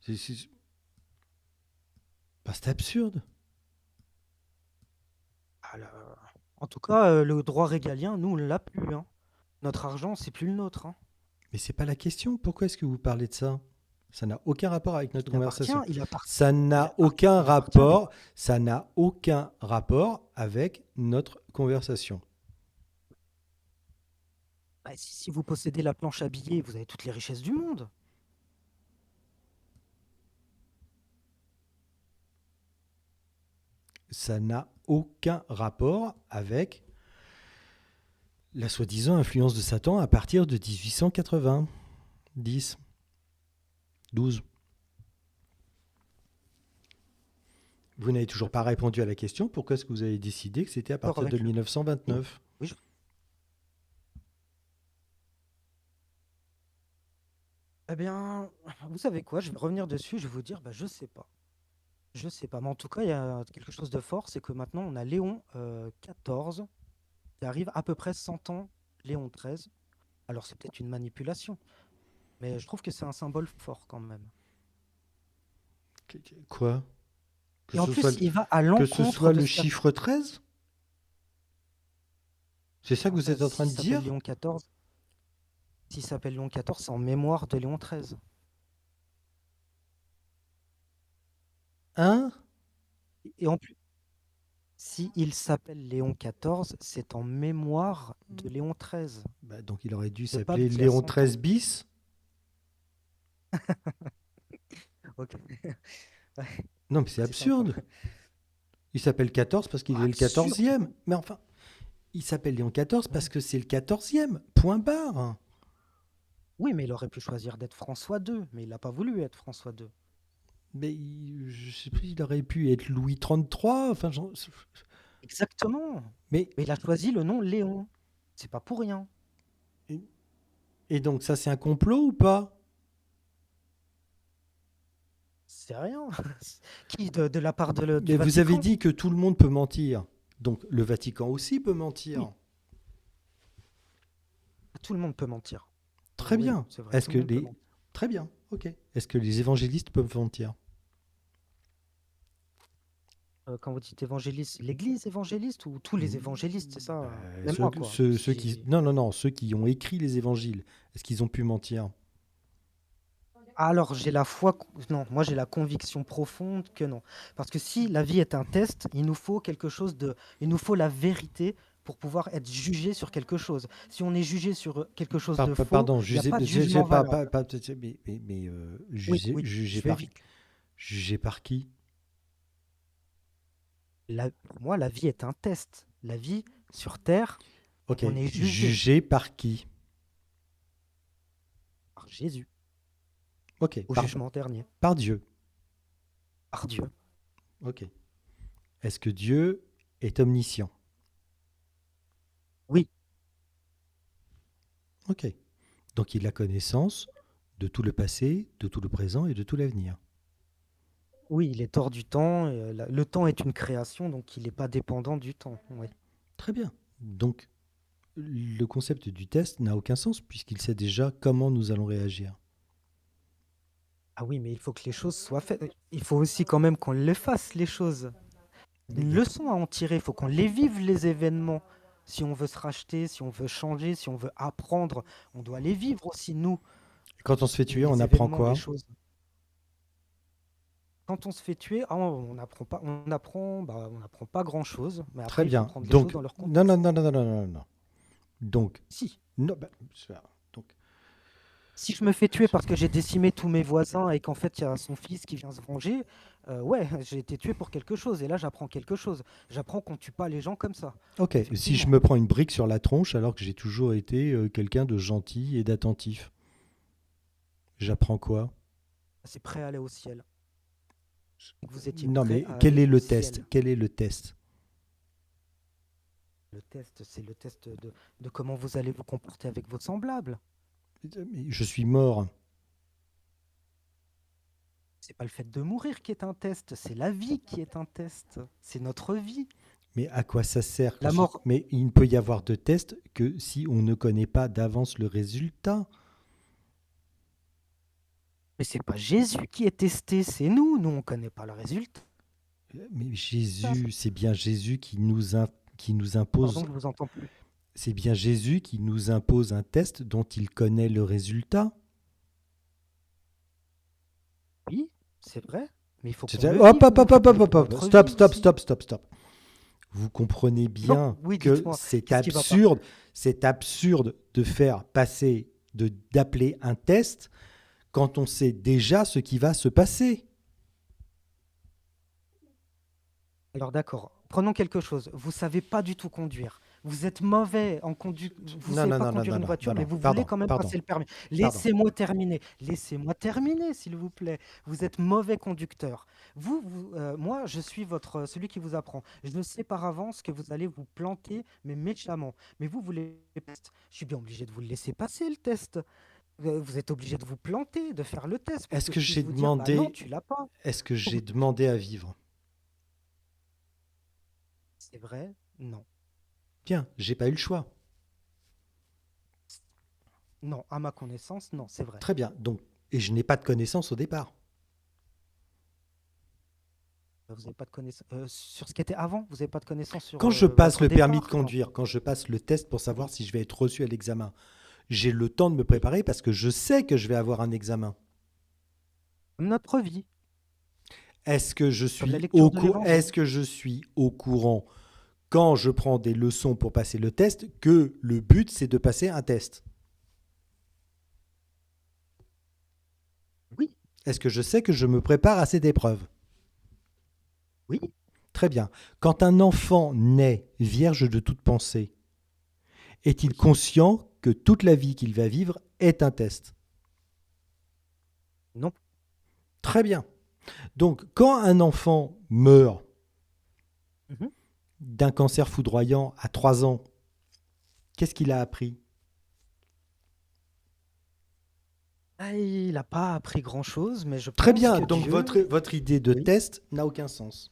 Bah, c'est absurde. Ah, en tout cas, le droit régalien, nous, on l'a plus, hein. Notre argent, c'est plus le nôtre, hein. Mais c'est pas la question. Pourquoi est-ce que vous parlez de ça? Ça n'a aucun rapport avec notre Il appartient, conversation. il appartient, Ça il n'a appartient, aucun il appartient à l'État. rapport. Ça n'a aucun rapport avec notre conversation. Bah, si vous possédez la planche à billets, vous avez toutes les richesses du monde. Ça n'a aucun rapport avec la soi-disant influence de Satan à partir de 1880, 10, 12. Vous n'avez toujours pas répondu à la question. Pourquoi est-ce que vous avez décidé que c'était à D'accord partir de avec le... Oui, 1929? oui, eh bien, vous savez quoi, je vais revenir dessus, je vais vous dire, bah, je sais pas. Je sais pas, mais en tout cas, il y a quelque chose de fort, c'est que maintenant, on a Léon XIV qui arrive à peu près 100 ans, Léon XIII. Alors, c'est peut-être une manipulation, mais je trouve que c'est un symbole fort quand même. Quoi? Que Et en ce soit, plus, il va à que ce l'encontre soit de le ce qu'a... chiffre 13? C'est ça que vous êtes en train S'il de s'appelle dire? Léon XIV, s'il s'appelle Léon XIV, c'est en mémoire de Léon XIII. Hein? Et en plus, s'il s'appelle Léon XIV, c'est en mémoire de Léon XIII, Bah, donc il aurait dû le pape s'appeler qui a Léon 100 ans. XIII bis? Ok. Ouais, Non, mais c'est c'est sympa. absurde. Il s'appelle 14 parce qu'il est le Absurde. 14e. Mais enfin, il s'appelle Léon 14 parce que c'est le 14e. Point barre. Oui, mais il aurait pu choisir d'être François II, mais il n'a pas voulu être François II. Mais je sais plus, il aurait pu être Louis 33. Enfin, Exactement. mais Mais il a choisi le nom Léon. C'est pas pour rien. et donc ça, c'est un complot ou pas? C'est rien. Qui, de la part du Mais vous avez Vatican? dit que tout le monde peut mentir. Donc le Vatican aussi peut Oui, mentir. tout le monde peut mentir. Très Oui, bien. c'est vrai, Est-ce tout le que monde peut les... mentir. Très bien, ok. Est-ce que les évangélistes peuvent mentir? Quand vous dites évangéliste, l'église évangéliste ou tous les évangélistes, c'est ça? Même Ceux, moi, quoi. ceux qui... Non, non, non, ceux qui ont écrit les évangiles. Est-ce qu'ils ont pu mentir? Alors, j'ai la foi. Non, moi, j'ai la conviction profonde que non. Parce que si la vie est un test, il nous faut quelque chose de. Il nous faut la vérité pour pouvoir être jugé sur quelque chose. Si on est jugé sur quelque chose de faux, Pardon, il n'y a pas de jugez jugement valable. jugé, Oui, oui, je vais vite. jugé par qui? Pour moi, la vie est un test. La vie sur Terre, Ok, on est jugé jugé par qui? par Jésus Ok, au jugement dernier, par Dieu. par Dieu. Ok. Est-ce que Dieu est omniscient? Oui, Ok. Donc il a connaissance de tout le passé, de tout le présent et de tout l'avenir. oui, il est hors du temps. Et, le temps est une création, donc il n'est pas dépendant du temps. Oui. Très bien. Donc le concept du test n'a aucun sens puisqu'il sait déjà comment nous allons réagir. Ah oui, mais il faut que les choses soient faites. Il faut aussi quand même qu'on les fasse, les choses. Mais Une leçon à en tirer, il faut qu'on les vive, les événements. Si on veut se racheter, si on veut changer, si on veut apprendre, on doit les vivre aussi, nous, quand on se fait tuer, on les apprend événements, les quoi? choses. Quand on se fait tuer, ah, on n'apprend pas, on n'apprend pas grand-chose, mais Très après, il faut bien. prendre les choses Donc, dans leur non, non, contexte. non, non, non, non, non, non. Donc, Si, non, donc, si je me fais tuer parce que j'ai décimé tous mes voisins et qu'en fait, il y a son fils qui vient se venger, ouais, j'ai été tué pour quelque chose, et là, j'apprends quelque chose. J'apprends qu'on tue pas les gens comme ça, ok. Si je effectivement. me prends une brique sur la tronche alors que j'ai toujours été quelqu'un de gentil et d'attentif, j'apprends quoi? C'est prêt à aller au ciel. Vous étiez Non, prêt mais à quel aller est au le test? ciel. Quel est le test? Le test, c'est le test de comment vous allez vous comporter avec vos semblables. Mais je suis mort. C'est pas le fait de mourir qui est un test, c'est la vie qui est un test. C'est notre vie. Mais à quoi ça sert La mort, Mais il ne peut y avoir de test que si on ne connaît pas d'avance le résultat. mais c'est pas Jésus qui est testé, c'est nous. Nous, on connaît pas le résultat. Mais Jésus, c'est bien Jésus qui nous impose. Pardon, je vous entends plus. C'est bien Jésus qui nous impose un test dont il connaît le résultat. Oui, c'est vrai, mais il faut qu'on C'est-à-dire- le Hop, vive, hop, nous. hop, Il faut hop, qu'on hop, ait hop, pour hop. notre Stop, vie stop, aussi. stop, stop, stop. Vous comprenez Non, bien oui, que dites-moi, qu'est-ce qui va pas? c'est absurde de faire passer, d'appeler un test quand on sait déjà ce qui va se passer. Alors d'accord, prenons quelque chose. Vous savez pas du tout conduire. Vous êtes mauvais en conduite. Vous Non, savez non, pas non, non, conduire non, une non, non, voiture, mais non. vous voulez Pardon, quand même pardon, passer le permis. pardon. Laissez-moi terminer. Laissez-moi terminer, s'il vous plaît. Vous êtes mauvais conducteur. Moi, je suis celui qui vous apprend. Je sais par avance que vous allez vous planter, mais méchamment. Mais vous voulez. Je suis bien obligé de vous le laisser passer le test. Vous êtes obligé de vous planter, de faire le test pour Est-ce que que je puisse j'ai vous dire, bah non, demandé, tu l'as pas. est-ce que j'ai demandé à vivre? C'est vrai? Non. Bien, j'ai pas eu le choix. Non, à ma connaissance, non, c'est vrai. Très bien. Donc, et je n'ai pas de connaissance au départ. Vous avez pas de connaissances sur ce qui était avant? Vous avez pas de connaissances sur, Quand je passe votre le permis de départ? Quand conduire, quand je passe le test pour oui, savoir si je vais être reçu à l'examen, j'ai le temps de me oui, préparer parce que je sais que je vais avoir un examen. comme notre vie, Est-ce que je comme la suis lecture de l'Évangile. est-ce que je suis au courant quand je prends des leçons pour passer le test que le but c'est de passer un test? Oui, Est-ce que je sais que je me prépare à cette épreuve? oui, Très bien. Quand un enfant naît vierge de toute pensée, est-il oui, conscient que toute la vie qu'il va vivre est un test? non. Très bien. Donc, quand un enfant meurt Mmh. d'un cancer foudroyant à 3 ans, qu'est-ce qu'il a appris? Ah, il a pas appris grand-chose, mais je Très pense bien. que Donc, Dieu votre idée de oui. test n'a aucun sens.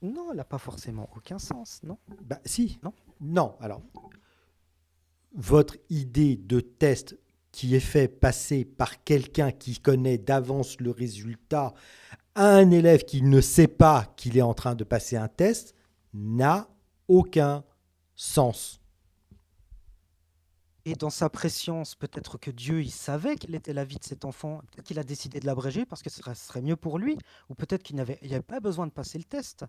Non, elle a pas forcément aucun sens, non? Bah, si. Non? Non. Alors, votre idée de test qui est fait passer par quelqu'un qui connaît d'avance le résultat à un élève qui ne sait pas qu'il est en train de passer un test n'a aucun sens. Et dans sa prescience, peut-être que Dieu, il savait quelle était la vie de cet enfant. Peut-être qu'il a décidé de l'abréger parce que ce serait mieux pour lui, ou peut-être qu'il avait pas besoin de passer le test.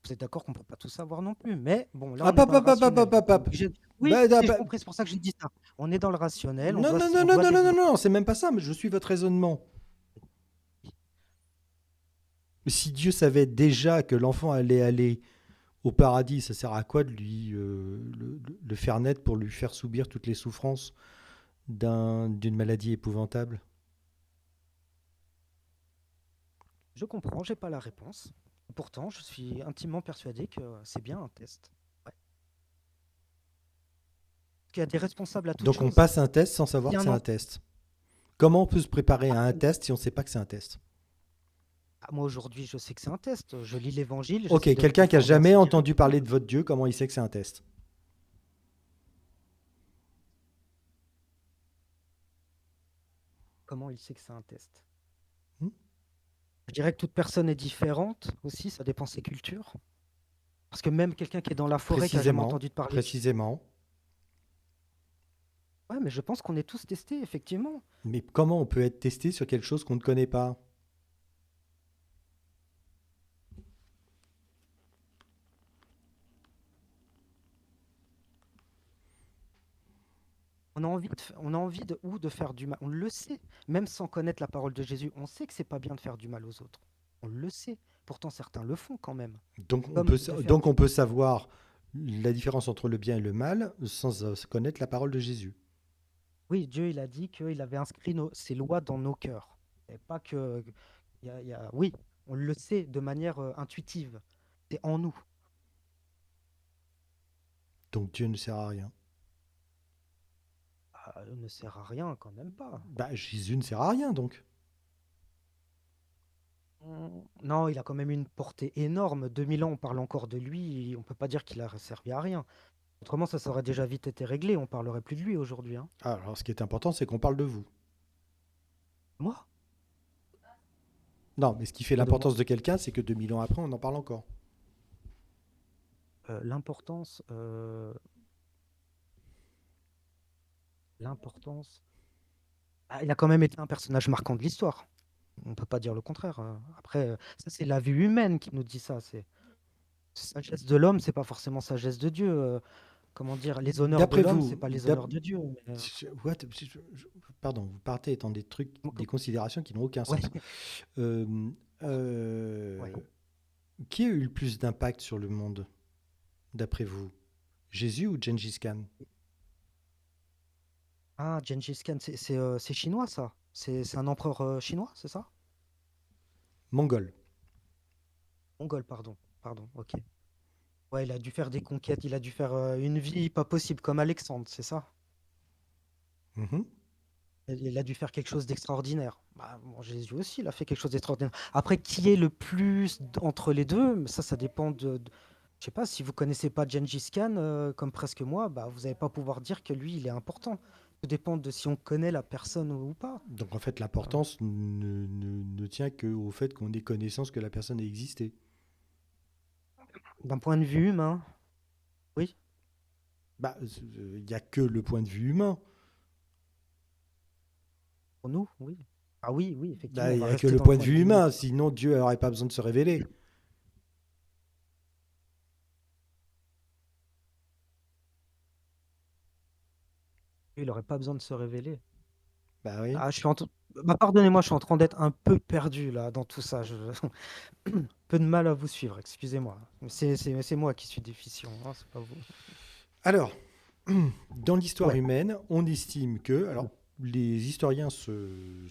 Vous êtes d'accord qu'on peut pas tout savoir non plus, mais bon, là, on Hop, est hop, dans le hop, hop, hop, rationnel, hop, donc hop, on est hop. obligé oui, Bah, bah, j'ai bah, compris, c'est pour ça que j'ai dit ça. On est dans le rationnel, on non, doit non, s non, on non, doit non, non, non, déduire. non, c'est même pas ça, mais je suis votre raisonnement. Si Dieu savait déjà que l'enfant allait aller au paradis, ça sert à quoi de lui le faire naître pour lui faire subir toutes les souffrances d'une maladie épouvantable? Je comprends, j'ai pas la réponse. Pourtant, je suis intimement persuadé que c'est bien un test. Ouais. Qu'il y a des responsables à toute Donc on chose. passe un test sans Il savoir y a que un c'est un enfant. test. Comment on peut se préparer à un test si on ne sait pas que c'est un test? Moi aujourd'hui, je sais que c'est un test. Je lis l'Évangile, Ok, j'essaie de me quelqu'un qui a conformer à jamais ce qu'il entendu parler raconte. de votre Dieu, comment il sait que c'est un test? Comment il sait que c'est un test? Hmm. Je dirais que toute personne est différente aussi, ça dépend de ses cultures. Parce que même quelqu'un qui est dans la forêt, qui a jamais Précisément, entendu parler. précisément. Ouais, mais je pense qu'on est tous testés, effectivement. Mais comment on peut être testé sur quelque chose qu'on ne connaît pas? On a envie de faire du mal. On le sait, même sans connaître la parole de Jésus, on sait que c'est pas bien de faire du mal aux autres. On le sait. Pourtant, certains le font quand même. Comme de faire Donc du on peut savoir la différence entre le bien et le mal sans connaître la parole de Jésus. Oui, Dieu, il a dit qu'il avait inscrit ses lois dans nos cœurs. Et pas que. Oui, on le sait de manière intuitive. C'est en nous. Donc Dieu ne sert à rien. Ah, ne sert à rien quand même pas. Bah, Jésus ne sert à rien donc. Non, il a quand même une portée énorme. 2000 ans, on parle encore de lui. On peut pas dire qu'il a servi à rien. Autrement, ça aurait déjà vite été réglé. On parlerait plus de lui aujourd'hui, hein. Alors ce qui est important, c'est qu'on parle de vous. Moi? Non, mais ce qui fait Pas de moi. l'importance de quelqu'un, c'est que 2000 ans après, on en parle encore. L'importance. L'importance. Ah, il a quand même été un personnage marquant de l'histoire. On peut pas dire le contraire. Après, ça, c'est la vue humaine qui nous dit ça. C'est sagesse de l'homme, c'est pas forcément sagesse de Dieu. Comment dire, les honneurs de D'après l'homme, c'est vous, pas les honneurs de Dieu. what? Pardon, vous partez dans des considérations qui n'ont aucun Ouais, sens. Euh, ouais. euh, qui a eu le plus d'impact sur le monde, d'après vous? Jésus ou Gengis Khan? Ah, Gengis Khan, c'est chinois ça? C'est un empereur chinois, c'est ça? Mongol. Mongol, pardon. Pardon, ok. Ouais, il a dû faire des conquêtes, il a dû faire une vie pas possible comme Alexandre, c'est ça? Mhm. Il a dû faire quelque chose d'extraordinaire. Bah, bon, Jésus aussi, il a fait quelque chose d'extraordinaire. Après, qui est le plus entre les deux? Ça dépend je sais pas, si vous connaissez pas Gengis Khan, comme presque moi, bah, vous n'allez pas pouvoir dire que lui, il est important. Tout dépend de si on connaît la personne ou pas. Donc en fait, Voilà. l'importance ne tient qu'au fait qu'on ait connaissance que la personne a existé. D'un point de vue humain, oui. Bah, il n'y a que le point de vue humain. Pour nous, oui. Ah oui, oui, Bah, effectivement, on il va n'y a que rester le dans le point de point de vue vue humain. humain. Sinon, Dieu n'aurait pas besoin de se révéler. Il n'aurait pas besoin de se révéler. Bah oui. Ah, bah, pardonnez-moi, je suis en train d'être un peu perdu là dans tout ça. Peu de mal à vous suivre, excusez-moi. C'est moi qui suis déficient, hein, c'est pas vous. Alors, dans l'histoire Ouais. humaine, on estime que, alors, les historiens se,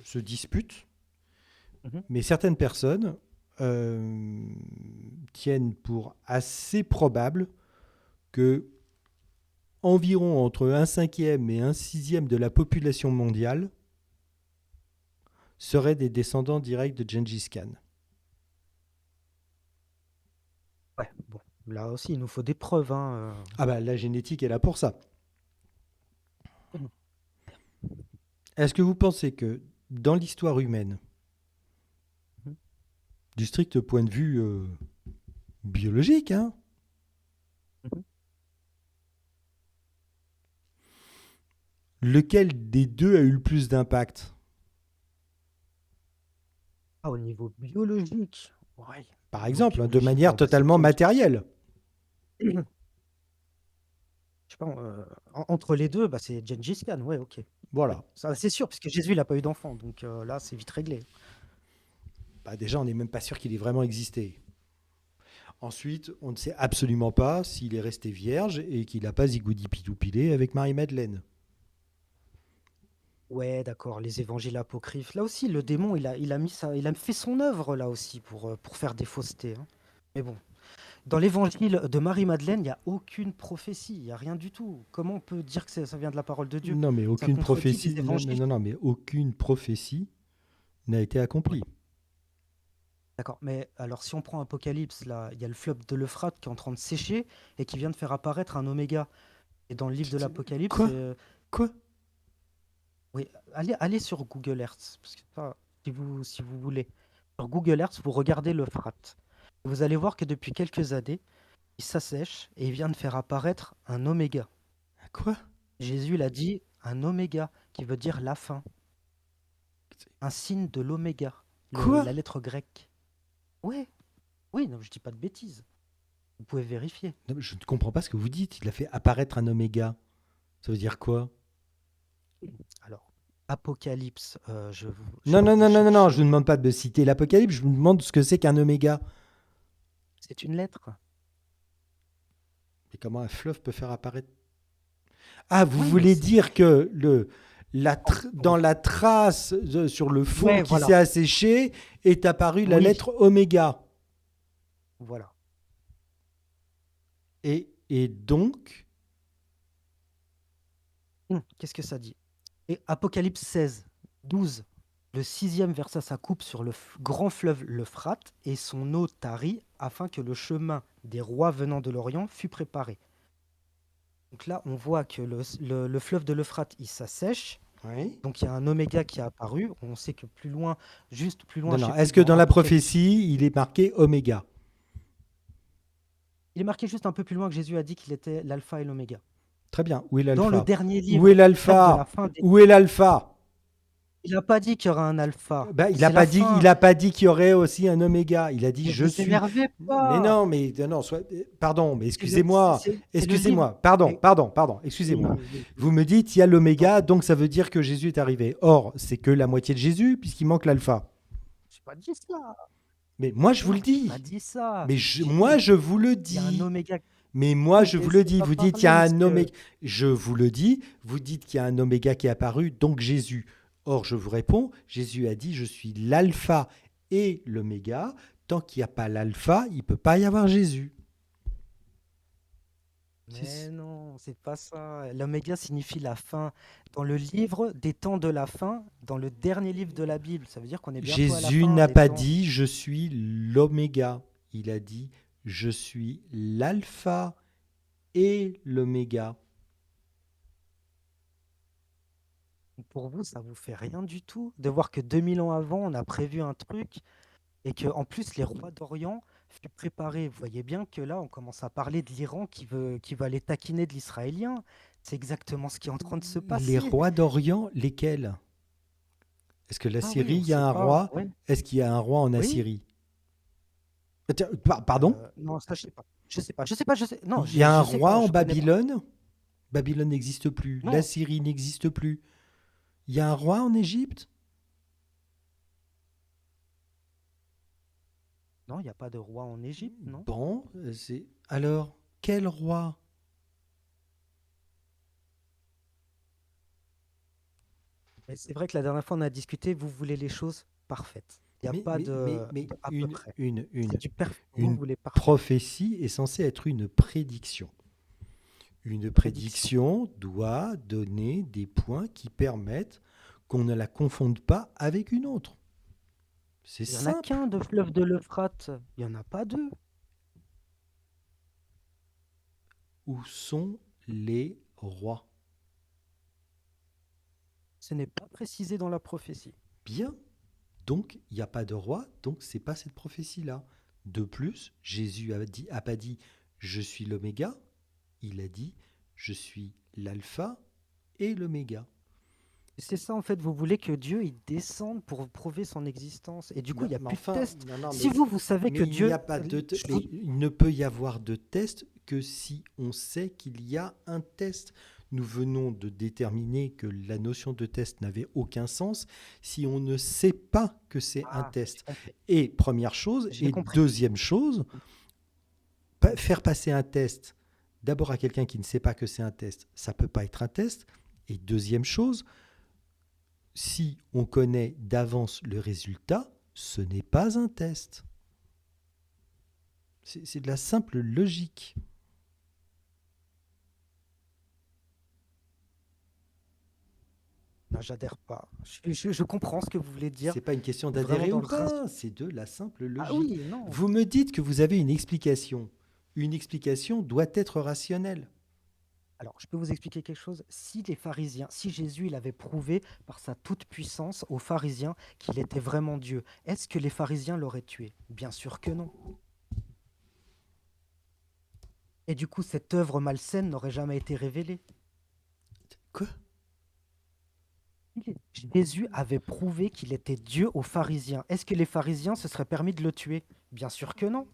se disputent, Mhm. mais certaines personnes euh, tiennent pour assez probable que environ entre un cinquième et un sixième de la population mondiale seraient des descendants directs de Gengis Khan. Ouais, bon, là aussi, il nous faut des preuves, hein. Ah bah la génétique est là pour ça. Est-ce que vous pensez que dans l'histoire humaine, Mhm. du strict point de vue biologique, hein, Mhm. lequel des deux a eu le plus d'impact? Ah, au niveau biologique, ouais. Par Au niveau exemple, hein, de biologique, manière bah, c'est totalement Gengis. matérielle. Je sais pas, entre les deux, bah, c'est Gengis Khan, ouais, ok. Ouais, Voilà. ça c'est sûr, parce que Jésus, il n'a pas eu d'enfant, donc là, c'est vite réglé. Bah, déjà, on n'est même pas sûr qu'il ait vraiment existé. Ensuite, on ne sait absolument pas s'il est resté vierge et qu'il n'a pas zigoudi-pidoupilé avec Marie-Madeleine. Ouais, d'accord, les évangiles apocryphes. Là aussi, le démon, il a fait son œuvre là aussi pour faire des faussetés, hein. Mais bon, dans l'évangile de Marie-Madeleine, il n'y a aucune prophétie, il n'y a rien du tout. Comment on peut dire que ça vient de la parole de Dieu? Non, mais Ça aucune contredit les prophétie, non, non, évangiles. non, non, mais aucune prophétie n'a été Ouais, accomplie. d'accord. Mais alors, si on prend Apocalypse, là, il y a le fleuve de l'Euphrate qui est en train de sécher et qui vient de faire apparaître un oméga. Et dans le livre de l'Apocalypse, Quoi? Quoi? oui, allez sur Google Earth, parce que ça, si vous voulez. Sur Google Earth, vous regardez l'Euphrate. Vous allez voir que depuis quelques années, il s'assèche et il vient de faire apparaître un oméga. Quoi? Jésus l'a dit, un oméga, qui veut dire la fin, un signe de l'oméga, Quoi? la lettre grecque. Ouais, oui, non, je dis pas de bêtises. Vous pouvez vérifier. Non, mais je ne comprends pas ce que vous dites. Il a fait apparaître un oméga. Ça veut dire quoi? Alors, Apocalypse, je Non, vais non, vous non, non, non, non, je chercher. ne vous demande pas de citer l'Apocalypse, je vous demande ce que c'est qu'un oméga. C'est une lettre. Et comment un fleuve peut faire apparaître. Ah, vous Oui, mais voulez c'est. dire que Oui. dans la trace sur le fond Ouais, qui voilà. s'est asséché est apparue la Oui, lettre oméga. voilà. Et donc, Qu'est-ce que ça dit? Et Apocalypse 16, 12. Le sixième versa sa coupe sur le grand fleuve l'Euphrate, et son eau tarit, afin que le chemin des rois venant de l'Orient fût préparé. Donc là, on voit que le fleuve de l'Euphrate, il s'assèche. oui. Donc il y a un oméga qui est apparu. On sait que plus loin, juste plus loin, Non, je non, sais plus, est-ce que dans dans la Apocalypse, prophétie, il est marqué oméga? il est marqué juste un peu plus loin que Jésus a dit qu'il était l'alpha et l'oméga. Très bien, où est Dans le l'alpha? dernier Où est livre qui traite de la l'alpha? fin des... Où est l'alpha? Il n'a pas dit qu'il y aura un alpha. Ben, C'est la il fin. a pas dit qu'il y aurait aussi un oméga. Il a dit Ne je vous suis. énervez Mais pas. non, mais non, pardon, mais C'est le, c'est- excusez-moi, c'est le livre. excusez-moi, pardon, Mais- pardon, pardon, oui, excusez-moi. oui, oui, oui. Vous me dites il y a Non, l'oméga, donc ça veut dire que Jésus est arrivé. Or, c'est que la moitié de Jésus puisqu'il manque l'alpha. j'ai pas dit ça. Mais moi je vous le Non, j'ai pas dis. dit ça. Mais J'ai moi dit, je vous le il y a un dis. oméga. Mais moi, Ne je me vous le laissez dis, pas vous dites qu'il y parler, a un monsieur. oméga. Je vous le dis, vous dites qu'il y a un oméga qui est apparu, donc Jésus. Or, je vous réponds, Jésus a dit, je suis l'alpha et l'oméga. Tant qu'il n'y a pas l'alpha, il ne peut pas y avoir Jésus. Mais non, c'est pas ça. L'oméga signifie la fin. Dans le livre des temps de la fin, dans le dernier livre de la Bible, ça veut dire qu'on est bientôt à la Jésus fin n'a des pas temps. dit, je suis l'oméga. Il a dit, je suis l'alpha et l'oméga. Pour vous, ça vous fait rien du tout de voir que 2000 ans avant, on a prévu un truc et que en plus les rois d'Orient furent préparés. Vous voyez bien que là, on commence à parler de l'Iran qui veut aller taquiner de l'Israélien. C'est exactement ce qui est en train de se Les passer. rois d'Orient, lesquels? Est-ce que Ah oui, l'Assyrie, on il y a sait un pas. roi? Oui, Est-ce qu'il y a un roi en oui. Assyrie? Tiens, pardon? Non, ça, je sais pas. Je sais pas. Je sais pas. Je sais. Non, Il y a un je sais roi pas. en Je connais pas. Babylone? Babylone n'existe plus. Non, L'Assyrie n'existe plus. Il y a un roi en Égypte? non, il n'y a pas de roi en Égypte, non? Bon, c'est... Alors, quel roi? Mais c'est vrai que la dernière fois, on a discuté, vous voulez les choses parfaites. Il n'y a pas Mais de à peu près. une, C'est une, du parfait. Vous une voulez parfait. prophétie est censée être une prédiction. Une Prédiction. prédiction doit donner des points qui permettent qu'on ne la confonde pas avec une autre. C'est Il y en a simple. qu'un de fleuve de l'Euphrate. Il y en a pas deux. Où sont les rois? Ce n'est pas précisé dans la prophétie. Bien. Donc, il n'y a pas de roi, donc c'est pas cette prophétie-là. De plus, Jésus a pas dit je suis l'oméga, il a dit je suis l'alpha et l'oméga. C'est ça, en fait, vous voulez que Dieu il descende pour prouver son existence. Et du coup, Non, il n'y a mais plus de enfin, test. non, non, Si vous, vous savez mais que il n'y a Dieu... pas de, je mais vous- il ne peut y avoir de test que si on sait qu'il y a un test. Nous venons de déterminer que la notion de test n'avait aucun sens si on ne sait pas que c'est un Ah, j'ai test. compris. Et première chose, J'ai et compris. deuxième chose, faire passer un test d'abord à quelqu'un qui ne sait pas que c'est un test, ça peut pas être un test. Et deuxième chose, si on connaît d'avance le résultat, ce n'est pas un test. C'est de la simple logique. Non, j'adhère pas. Je comprends ce que vous voulez dire. C'est pas une question Vraiment d'adhérer dans ou le pas, rationnel. c'est de la simple Ah logique. oui, non. Vous me dites que vous avez une explication. Une explication doit être rationnelle. Alors, je peux vous expliquer quelque chose. Si les pharisiens, si Jésus, il avait prouvé par sa toute-puissance aux pharisiens qu'il était vraiment Dieu, est-ce que les pharisiens l'auraient tué? Bien sûr que non. Et du coup, cette œuvre malsaine n'aurait jamais été révélée. Quoi? Jésus avait prouvé qu'il était Dieu aux pharisiens. Est-ce que les pharisiens se seraient permis de le tuer? Bien sûr que non.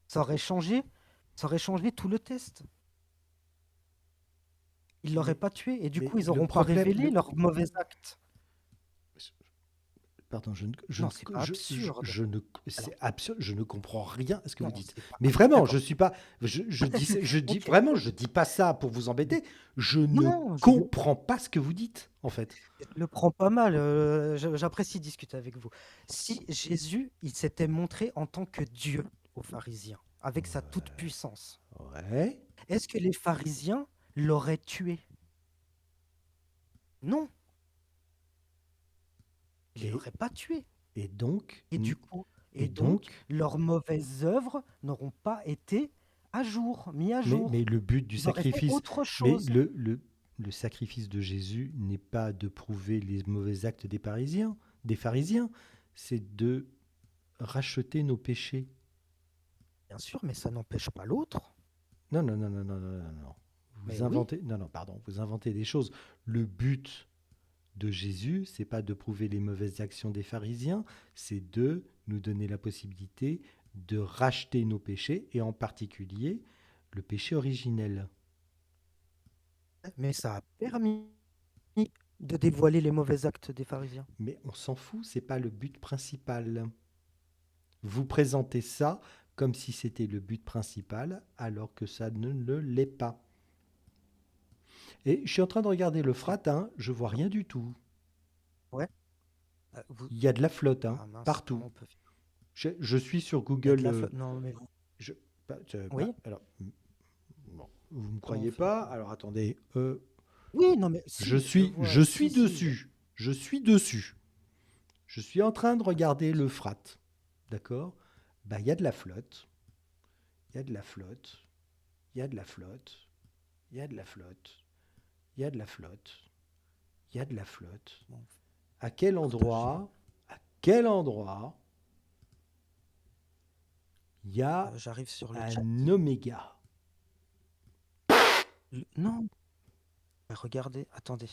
Ça aurait changé tout le test. Ils l'auraient Mais, pas tué et du mais coup, ils le n'auront pas problème, révélé leurs mauvais actes. pardon, Non, c'est pas absurde. Alors, c'est absurde, je ne comprends rien à ce que vous non, dites. c'est pas. Mais vraiment, je D'accord. suis pas, je dis Ok. vraiment, je dis pas ça pour vous embêter. Je ne Non, comprends pas ce que vous dites, en fait. je le prends pas mal. J'apprécie discuter avec vous. Si Jésus, il s'était montré en tant que Dieu aux pharisiens, avec sa toute-puissance, Ouais. est-ce que les pharisiens l'auraient tué? Non, ils Et, l'auraient pas tué. et donc, Et du coup, et et donc, donc, leurs mauvaises œuvres n'auront pas été à jour, mis à jour. mais le but du Ils auraient fait sacrifice, autre mais chose. le sacrifice de Jésus n'est pas de prouver les mauvais actes des pharisiens, c'est de racheter nos péchés. Bien sûr, mais ça n'empêche pas l'autre. Non, non, non, non, non, non, non, non. Mais Vous oui, inventez, non, non, pardon, vous inventez des choses. Le but de Jésus, c'est pas de prouver les mauvaises actions des pharisiens, c'est de nous donner la possibilité de racheter nos péchés et en particulier le péché originel. mais ça a permis de dévoiler les mauvais actes des pharisiens. Mais on s'en fout, c'est pas le but principal. Vous présentez ça comme si c'était le but principal, alors que ça ne le l'est pas. Et je suis en train de regarder le frat, hein, je vois rien du tout. Ouais. Il y a de la flotte, hein, Ah mince, partout. comment on peut faire? Je suis sur Il y a de Google. la flotte. Non, mais Je, oui, alors, bon, vous ne me comment on croyez fait? pas? Alors attendez. Oui, non, mais si, je vois. Je suis Si, si. dessus. Je suis dessus. Je suis en train de regarder le frat. D'accord? Bah, il y a de la flotte. Il y a de la flotte. Il y a de la flotte. Il y a de la flotte. Il y a de la flotte. il y a de la flotte. Bon, À quel partagez. endroit il y a J'arrive sur le chat. un oméga? Non, regardez, attendez.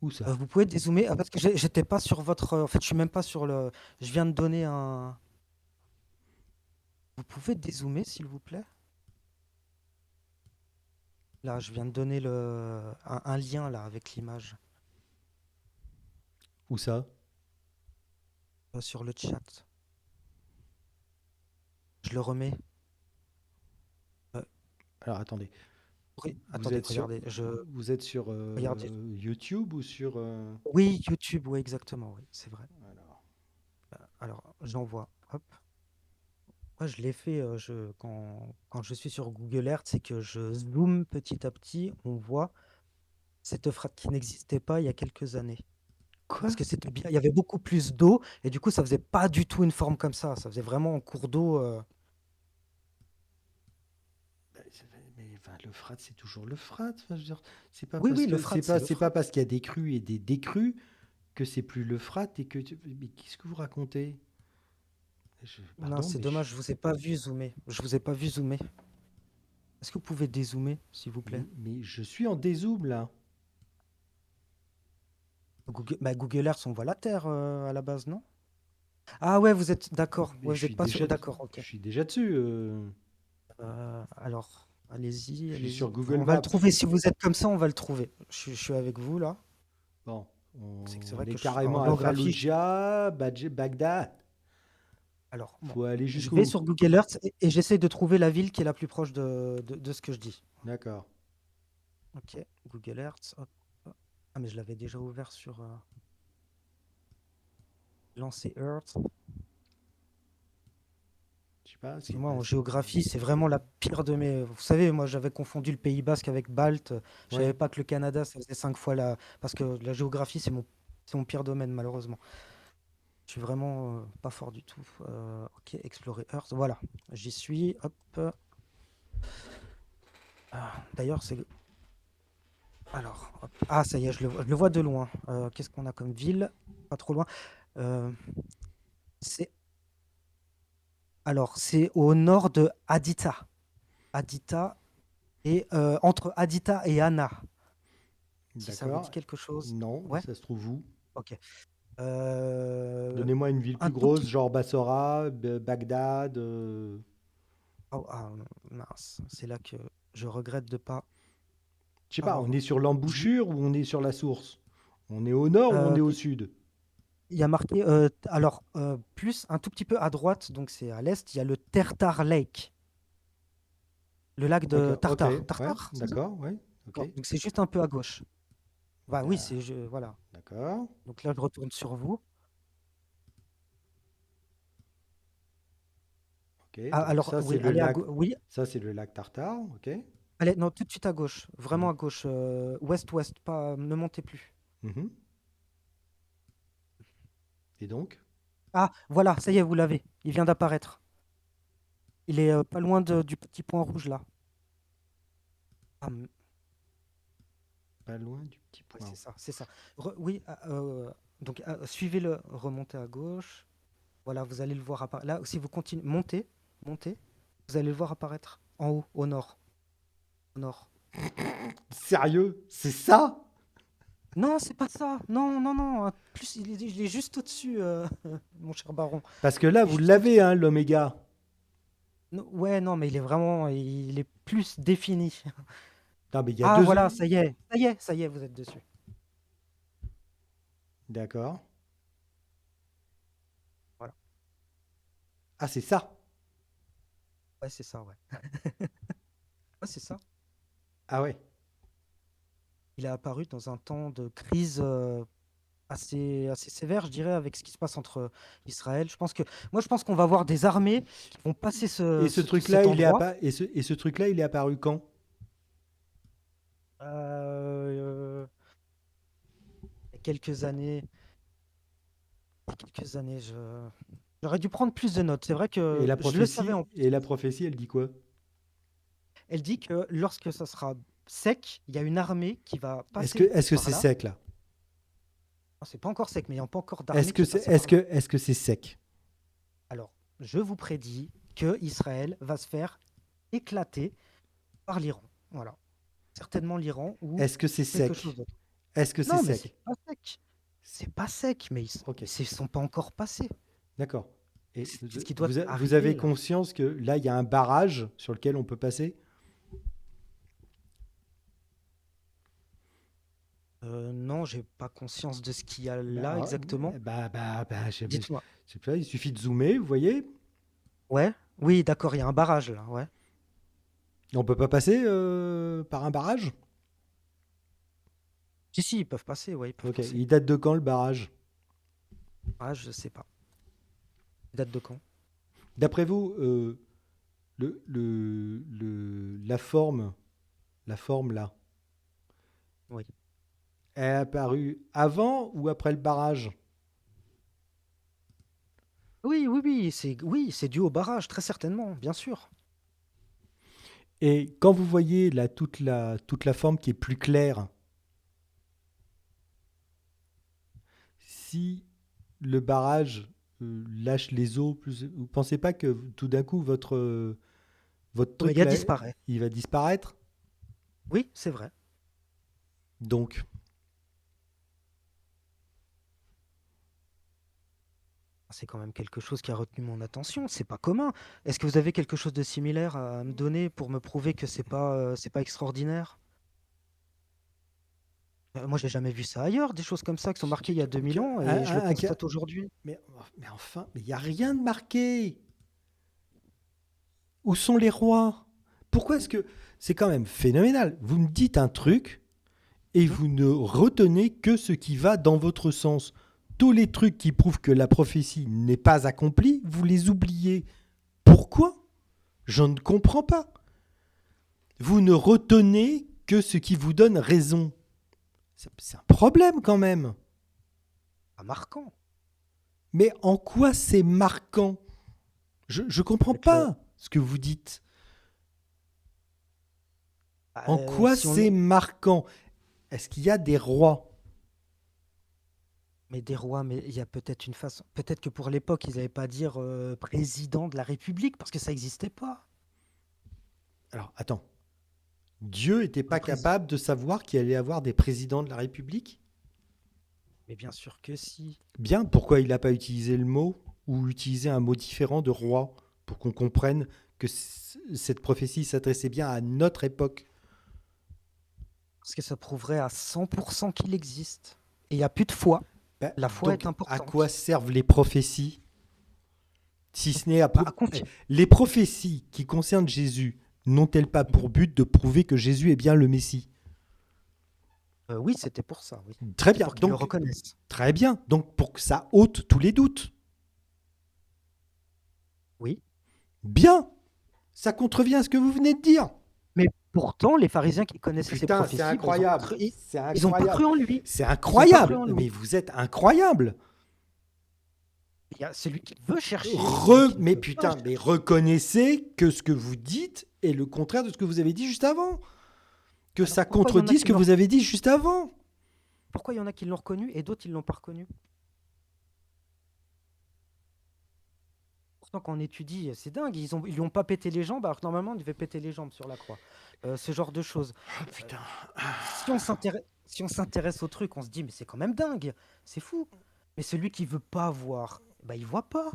Où ça? Vous pouvez dézoomer parce que j'étais pas sur votre. En fait, je suis même pas sur le. Je viens de donner un. Vous pouvez dézoomer, s'il vous plaît? Là, je viens de donner un lien là avec l'image Où ça? sur le chat. Je le remets. Euh, Alors attendez, vous Attendez, êtes sur, regardez. vous êtes sur Regardez. YouTube ou sur... Oui, YouTube, oui, exactement, oui, c'est vrai. alors, Alors, j'envoie. Hop. Moi, je l'ai fait quand je suis sur Google Earth, c'est que je zoome petit à petit, on voit cette phrase qui n'existait pas il y a quelques années. quoi? Parce que c'était bien, il y avait beaucoup plus d'eau, et du coup, ça faisait pas du tout une forme comme ça faisait vraiment un cours d'eau. Bah, mais enfin, le frat, c'est toujours le frat. Enfin, je veux dire, c'est pas Oui, parce oui, le que frat, c'est le c'est frat. pas parce qu'il y a des crues et des décrues que c'est plus le frat et que mais qu'est-ce que vous racontez? Non, Pardon, c'est mais dommage, je vous ai pas vu zoomer. Je vous ai pas vu zoomer. Est-ce que vous pouvez dézoomer, s'il vous plaît? mais je suis en dézoom là. Google Earth, on voit la Terre à la base, non? Ah ouais, vous êtes d'accord. Mais Ouais, vous êtes pas sur. D'accord, je ok. suis déjà dessus. Alors, allez-y, Je suis allez-y. sur Google On va le Maps. trouver. Si vous êtes comme ça, on va le trouver. Je suis avec vous là. Bon, C'est que c'est on vrai est que en carrément à géographie. Fallujah, Bagdad. Alors, bon, Faut aller je vais jusqu'où? sur Google Earth et j'essaie de trouver la ville qui est la plus proche de ce que je dis. D'accord. Ok, Google Earth. Hop, hop. Ah, mais je l'avais déjà ouvert sur lancer Earth. Je sais pas, Parce que c'est moi, pas. en géographie, c'est vraiment la pire de mes. Vous savez, moi, j'avais confondu le Pays Basque avec Malte. Je savais Ouais. pas que le Canada, ça faisait 5 fois la. Parce que la géographie, c'est mon pire domaine, malheureusement. Je suis vraiment pas fort du tout. Ok, Explorer Earth. Voilà, j'y suis. Hop. D'ailleurs, c'est. Alors, hop. Ah, ça y est, je le vois de loin. Qu'est-ce qu'on a comme ville? Pas trop loin. Euh, c'est. Alors, c'est au nord de Adita. Adita et entre Adita et Anna. Si ça vous dit D'accord. quelque chose. Non, Ouais, ça se trouve où? ok. Euh, Donnez-moi une ville un plus tout grosse, petit. genre Bassora, Bagdad. Oh, ah, mince, c'est là que je regrette de pas Je sais pas, on est avoir. sur Je- l'embouchure ou on est sur la source? On est au nord ou on euh, est au sud? Il y a marqué, alors, plus un tout petit peu à droite, donc c'est à l'est, il y a le Tartar Lake, le lac de D'accord, ok, Tartare. ouais, Tartare, c'est ça? d'accord, ouais, ok. Bon, donc c'est juste un peu à gauche. Bah oui, Da- voilà. D'accord, Donc là, je retourne sur vous. ok. Ah, Donc alors, oui, allez à gauche. Oui, ça c'est le lac Tartare, ok. allez, non, tout de suite à gauche, Mhm, vraiment à gauche, ouest-ouest, pas, ne montez plus. mhm. Et donc? Ah, voilà, ça y est, vous l'avez. Il vient d'apparaître. Il est pas loin du petit point rouge là. Ah, Pas loin du petit ouais, point. c'est ça, c'est ça. Oui, donc suivez-le, remontez à gauche. Voilà, vous allez le voir apparaître. Là, si vous continuez, montez, vous allez le voir apparaître en haut, au nord. Au nord. Sérieux? C'est ça? Non, c'est pas ça. Non, non, non. Plus, il est juste au-dessus, mon cher baron. Parce que là, Il est vous juste l'avez, au-dessus. hein, l'oméga. Ouais, non, mais il est plus défini. Non, mais il y a Ah, deux... voilà, ça y est, ça y est, ça y est, vous êtes dessus. D'accord. Voilà. Ah, c'est ça. Ouais, c'est ça, ouais. Ouais, c'est ça. Ah ouais. Il est apparu dans un temps de crise assez sévère, je dirais, avec ce qui se passe entre Israël. Je pense qu'on va voir des armées qui vont passer Et ce truc-là, cet endroit. et ce truc-là, il est apparu quand? Euh, il y a quelques années, j'aurais dû prendre plus de notes. C'est vrai que je le savais en plus. Et la prophétie, elle dit quoi? Elle dit que lorsque ça sera sec, il y a une armée qui va passer Est-ce que par c'est là. sec là? Non, c'est pas encore sec, mais il n'y a pas encore Est-ce d'armée que qui est c'est passée par là. sec? Alors, je vous prédis que Israël va se faire éclater par l'Iran. Voilà. Certainement l'Iran ou Est-ce que c'est quelque chose sec? d'autre. Est-ce que c'est Non, mais c'est sec? pas sec. C'est pas sec, mais Ok, ils sont pas encore passés. d'accord. Et C'est ce qui doit vous avez arriver là. conscience que là, il y a un barrage sur lequel on peut passer? Non, j'ai pas conscience de ce qu'il y a là Bah, exactement. je Dites-moi. sais pas, il suffit de zoomer, vous voyez? Ouais? Oui, d'accord, il y a un barrage là, ouais. On peut pas passer par un barrage? Si, si, ils peuvent passer, ouais, ils peuvent Ok, passer. il date de quand le barrage? Ah, je sais pas. Il date de quand? D'après vous, la forme là, Oui. elle est apparue avant ou après le barrage? Oui, c'est dû au barrage, très certainement, bien sûr. Et quand vous voyez là toute la forme qui est plus claire, si le barrage lâche les eaux, vous pensez pas que tout d'un coup votre truc Oméga là, disparaît. il va disparaître? Oui, c'est vrai. Donc, C'est quand même quelque chose qui a retenu mon attention. C'est pas commun. Est-ce que vous avez quelque chose de similaire à me donner pour me prouver que c'est pas extraordinaire? Moi, j'ai jamais vu ça ailleurs, des choses comme ça qui sont marquées il y a 2000 ans et je le constate aujourd'hui. mais, mais enfin, mais il n'y a rien de marqué. Où sont les rois? Pourquoi est-ce que... C'est quand même phénoménal. Vous me dites un truc et Mhm. vous ne retenez que ce qui va dans votre sens. Tous les trucs qui prouvent que la prophétie n'est pas accomplie, vous les oubliez. Pourquoi? Je ne comprends pas. Vous ne retenez que ce qui vous donne raison. C'est un problème quand même. Pas marquant. Mais en quoi c'est marquant? Je ne comprends C'est que, pas ce que vous dites. En quoi si on c'est est, marquant? Est-ce qu'il y a des rois? mais des rois, mais il y a peut-être une façon. Peut-être que pour l'époque, ils n'avaient pas à dire président de la République parce que ça n'existait pas. Alors, attends. Dieu n'était Le pas président. capable de savoir qu'il allait y avoir des présidents de la République? Mais bien sûr que si. Bien, pourquoi il n'a pas utilisé le mot ou utilisé un mot différent de roi pour qu'on comprenne que cette prophétie s'adressait bien à notre époque? Parce que ça prouverait à 100% qu'il existe. Et il n'y a plus de foi. Ben, La foi est donc, à quoi importante. servent les prophéties si ce n'est Bah, à confi- les prophéties qui concernent Jésus n'ont-elles pas Mhm. pour but de prouver que Jésus est bien le Messie? Oui, c'était pour ça, oui. Très C'est bien. pour qu'ils le Donc, reconnaissent. très bien. Donc, pour que ça ôte tous les doutes. Oui. Bien. Ça contrevient à ce que vous venez de dire. Mais pourtant, les pharisiens qui connaissaient ces Putain, c'est prophéties, incroyable. C'est ils ont pas incroyable. cru en lui. C'est Ils ont pas cru incroyable. en Mais lui. vous êtes incroyable. Il y a celui qui veut chercher et celui qui ne Mais veut pas putain, mais chercher. reconnaissez que ce que vous dites est le contraire de ce que vous avez dit juste avant. Que Alors ça pourquoi il y en a contredit ce qui que l'ont vous avez dit juste avant. pourquoi il y en a qui l'ont reconnu et d'autres ils l'ont pas reconnu? Pourtant, quand on étudie, c'est dingue. Ils lui ont pas pété les jambes, alors que normalement, on devait péter les jambes sur la croix. Ce genre de choses. Oh, Euh, putain. si on s'intéresse au truc, on se dit, mais c'est quand même dingue. C'est fou. Mais celui qui veut pas voir, bah, il voit pas.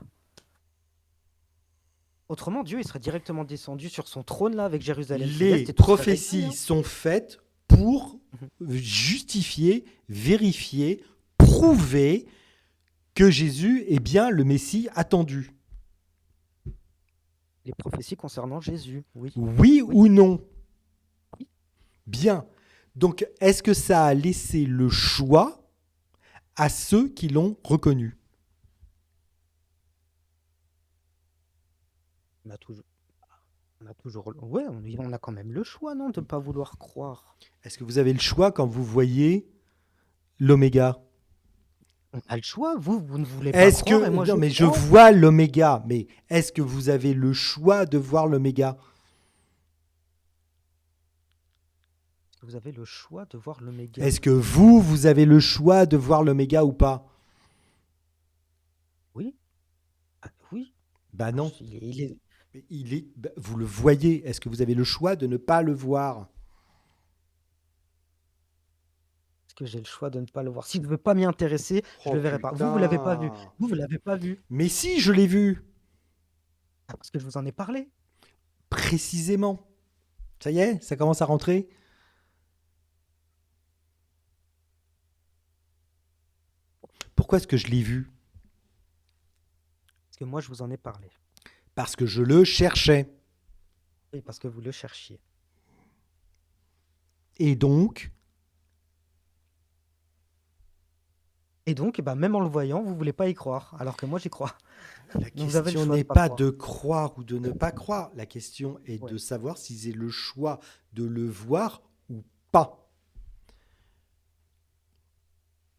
Autrement, Dieu, il serait directement descendu sur son trône là avec Jérusalem Les céleste et tout serait réglé, prophéties hein. sont faites pour Mhm. justifier, vérifier, prouver que Jésus est bien le Messie attendu. Les prophéties concernant Jésus, oui. Oui Oui, ou non? oui. Bien. Donc, est-ce que ça a laissé le choix à ceux qui l'ont reconnu? On a toujours, ouais, on a quand même le choix, non, de ne pas vouloir croire. Est-ce que vous avez le choix quand vous voyez l'oméga? On a le choix. Vous ne voulez pas Est-ce croire et que... moi Non, je mais je crois. vois l'oméga, mais est-ce que vous avez le choix de voir l'oméga? Vous avez le choix de voir l'oméga. Est-ce que vous avez le choix de voir l'oméga ou pas? Oui, oui. Bah non. Il est. Bah, vous le voyez. Est-ce que vous avez le choix de ne pas le voir? Est-ce que j'ai le choix de ne pas le voir? Si je ne veux pas m'y intéresser, je Oh le verrai pas. Vous l'avez pas vu. putain! Vous l'avez pas vu. Mais si, je l'ai vu, Ah, parce que je vous en ai parlé. précisément. Ça y est, ça commence à rentrer. Pourquoi est-ce que je l'ai vu? Parce que moi, je vous en ai parlé. Parce que je le cherchais. Et parce que vous le cherchiez. Et donc, Et donc, eh ben, même en le voyant, vous voulez pas y croire, alors que moi, j'y crois. la Donc, vous avez le question choix de n'est pas pas croire. de croire ou de ne pas croire. La question est Ouais. de savoir si j'ai le choix de le voir ou pas.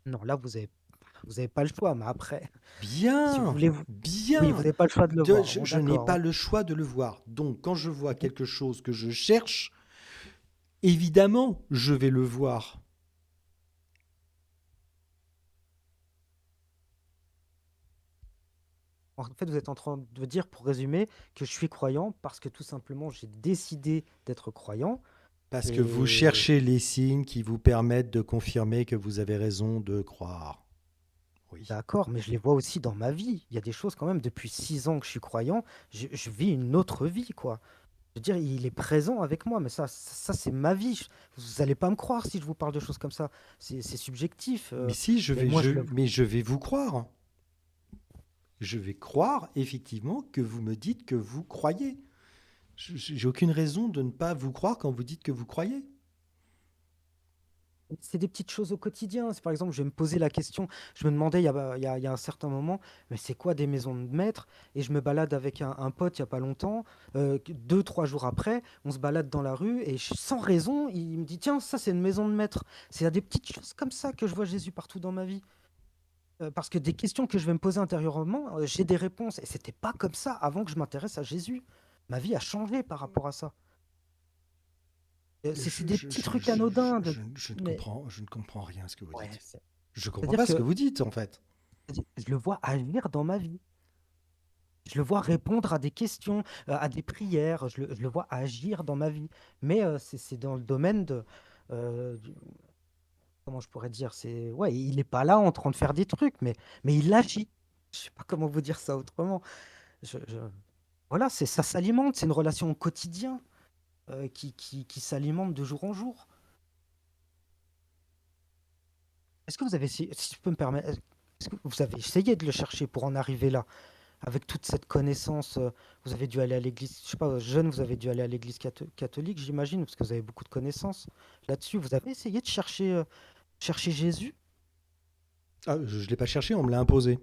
Non, là, vous avez pas le choix, mais après, si vous Bien, voulez, oui, vous bien. n'avez pas le choix de le voir. Bon, Je n'ai d'accord, pas hein. le choix de le voir. Donc, quand je vois Mhm. quelque chose que je cherche, évidemment, je vais le voir. En fait, vous êtes en train de dire, pour résumer, que je suis croyant parce que tout simplement, j'ai décidé d'être croyant. Parce que vous Et cherchez les signes qui vous permettent de confirmer que vous avez raison de croire. Oui. d'accord, mais je les vois aussi dans ma vie. Il y a des choses quand même, depuis 6 ans que je suis croyant, je vis une autre vie, quoi. Je veux dire, il est présent avec moi, mais ça c'est ma vie. Vous allez pas me croire si je vous parle de choses comme ça. C'est subjectif. Mais si, Mais moi, je le. mais je vais vous croire. Je vais croire effectivement que vous me dites que vous croyez. J'ai aucune raison de ne pas vous croire quand vous dites que vous croyez. C'est des petites choses au quotidien. C'est, par exemple, je vais me poser la question. Je me demandais il y a un certain moment, mais c'est quoi des maisons de maître? Et je me balade avec un pote il y a pas longtemps. 2, 3 jours après, on se balade dans la rue et sans raison, il me dit, tiens, ça c'est une maison de maître. C'est à des petites choses comme ça que je vois Jésus partout dans ma vie. Parce que des questions que je vais me poser intérieurement, j'ai des réponses. Et c'était pas comme ça avant que je m'intéresse à Jésus. Ma vie a changé par rapport à ça. C'est des petits trucs anodins. Mais Je ne comprends rien à ce que vous ouais, dites. c'est- Je ne comprends c'est-à-dire pas ce que que vous dites en fait. je le vois agir dans ma vie. Je le vois répondre à des questions, à des prières. Je le vois agir dans ma vie. Mais c'est dans le domaine de... du- comment je pourrais dire? Ouais, il n'est pas là en train de faire des trucs, mais il agit. Je sais pas comment vous dire ça autrement. Je, je- Voilà, ça s'alimente. C'est une relation au quotidien qui s'alimente de jour en jour. Est-ce que vous avez essayé, si je peux me permettre, est-ce que vous avez essayé de le chercher pour en arriver là? Avec toute cette connaissance, vous avez dû aller à l'église, je sais pas, jeune, vous avez dû aller à l'église catholique, j'imagine, parce que vous avez beaucoup de connaissances là-dessus. Vous avez essayé de chercher Jésus? Ah, je ne l'ai pas cherché, on me l'a imposé.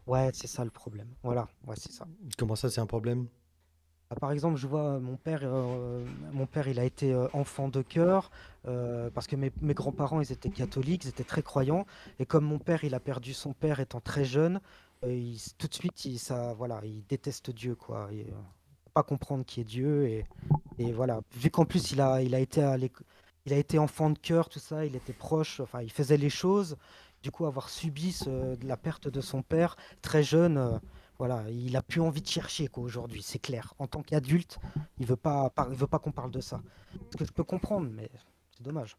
Ouais, c'est ça le problème. Voilà, ouais, c'est ça. Comment ça, c'est un problème? Ah, par exemple, je vois mon père, il a été enfant de chœur parce que mes grands-parents, ils étaient catholiques, ils étaient très croyants. Et comme mon père, il a perdu son père étant très jeune, tout de suite, voilà, il déteste Dieu, quoi. Il peut pas comprendre qui est Dieu. Et voilà, vu qu'en plus, il a été il a été enfant de chœur, tout ça, il était proche, enfin, il faisait les choses. Du coup, avoir subi la perte de son père très jeune. Voilà, il a plus envie de chercher quoi aujourd'hui, c'est clair. En tant qu'adulte, il veut pas qu'on parle de ça. Ce que je peux comprendre, mais c'est dommage.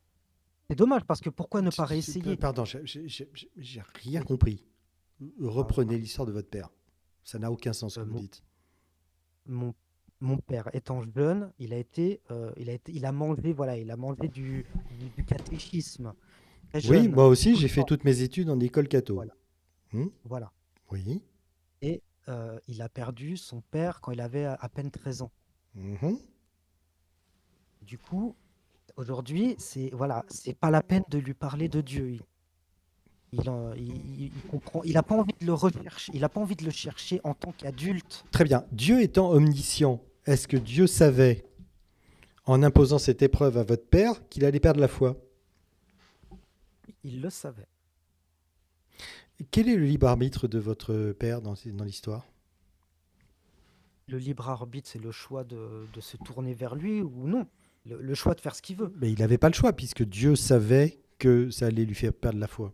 C'est dommage parce que pourquoi ne pas réessayer? Pardon, j'ai rien Oui. compris. Ah, Reprenez l'histoire de votre père. Ça n'a aucun sens ce euh, que vous mon, dites. mon, mon père étant jeune, il a mangé, voilà, il a mangé du catéchisme très Oui, jeune, moi aussi, tout le j'ai fait temps. toutes mes études en école catho. Voilà, Hmm. voilà. Oui. Et il a perdu son père quand il avait à peine 13 ans. Mhm. Du coup, aujourd'hui, c'est pas la peine de lui parler de Dieu. Il comprend, il n'a pas envie de le rechercher, il a pas envie de le chercher en tant qu'adulte. Très bien. Dieu étant omniscient, est-ce que Dieu savait, en imposant cette épreuve à votre père, qu'il allait perdre la foi? Il le savait. Quel est le libre arbitre de votre père dans l'histoire? Le libre arbitre, c'est le choix de se tourner vers lui ou non. le choix de faire ce qu'il veut. Mais il n'avait pas le choix, puisque Dieu savait que ça allait lui faire perdre la foi.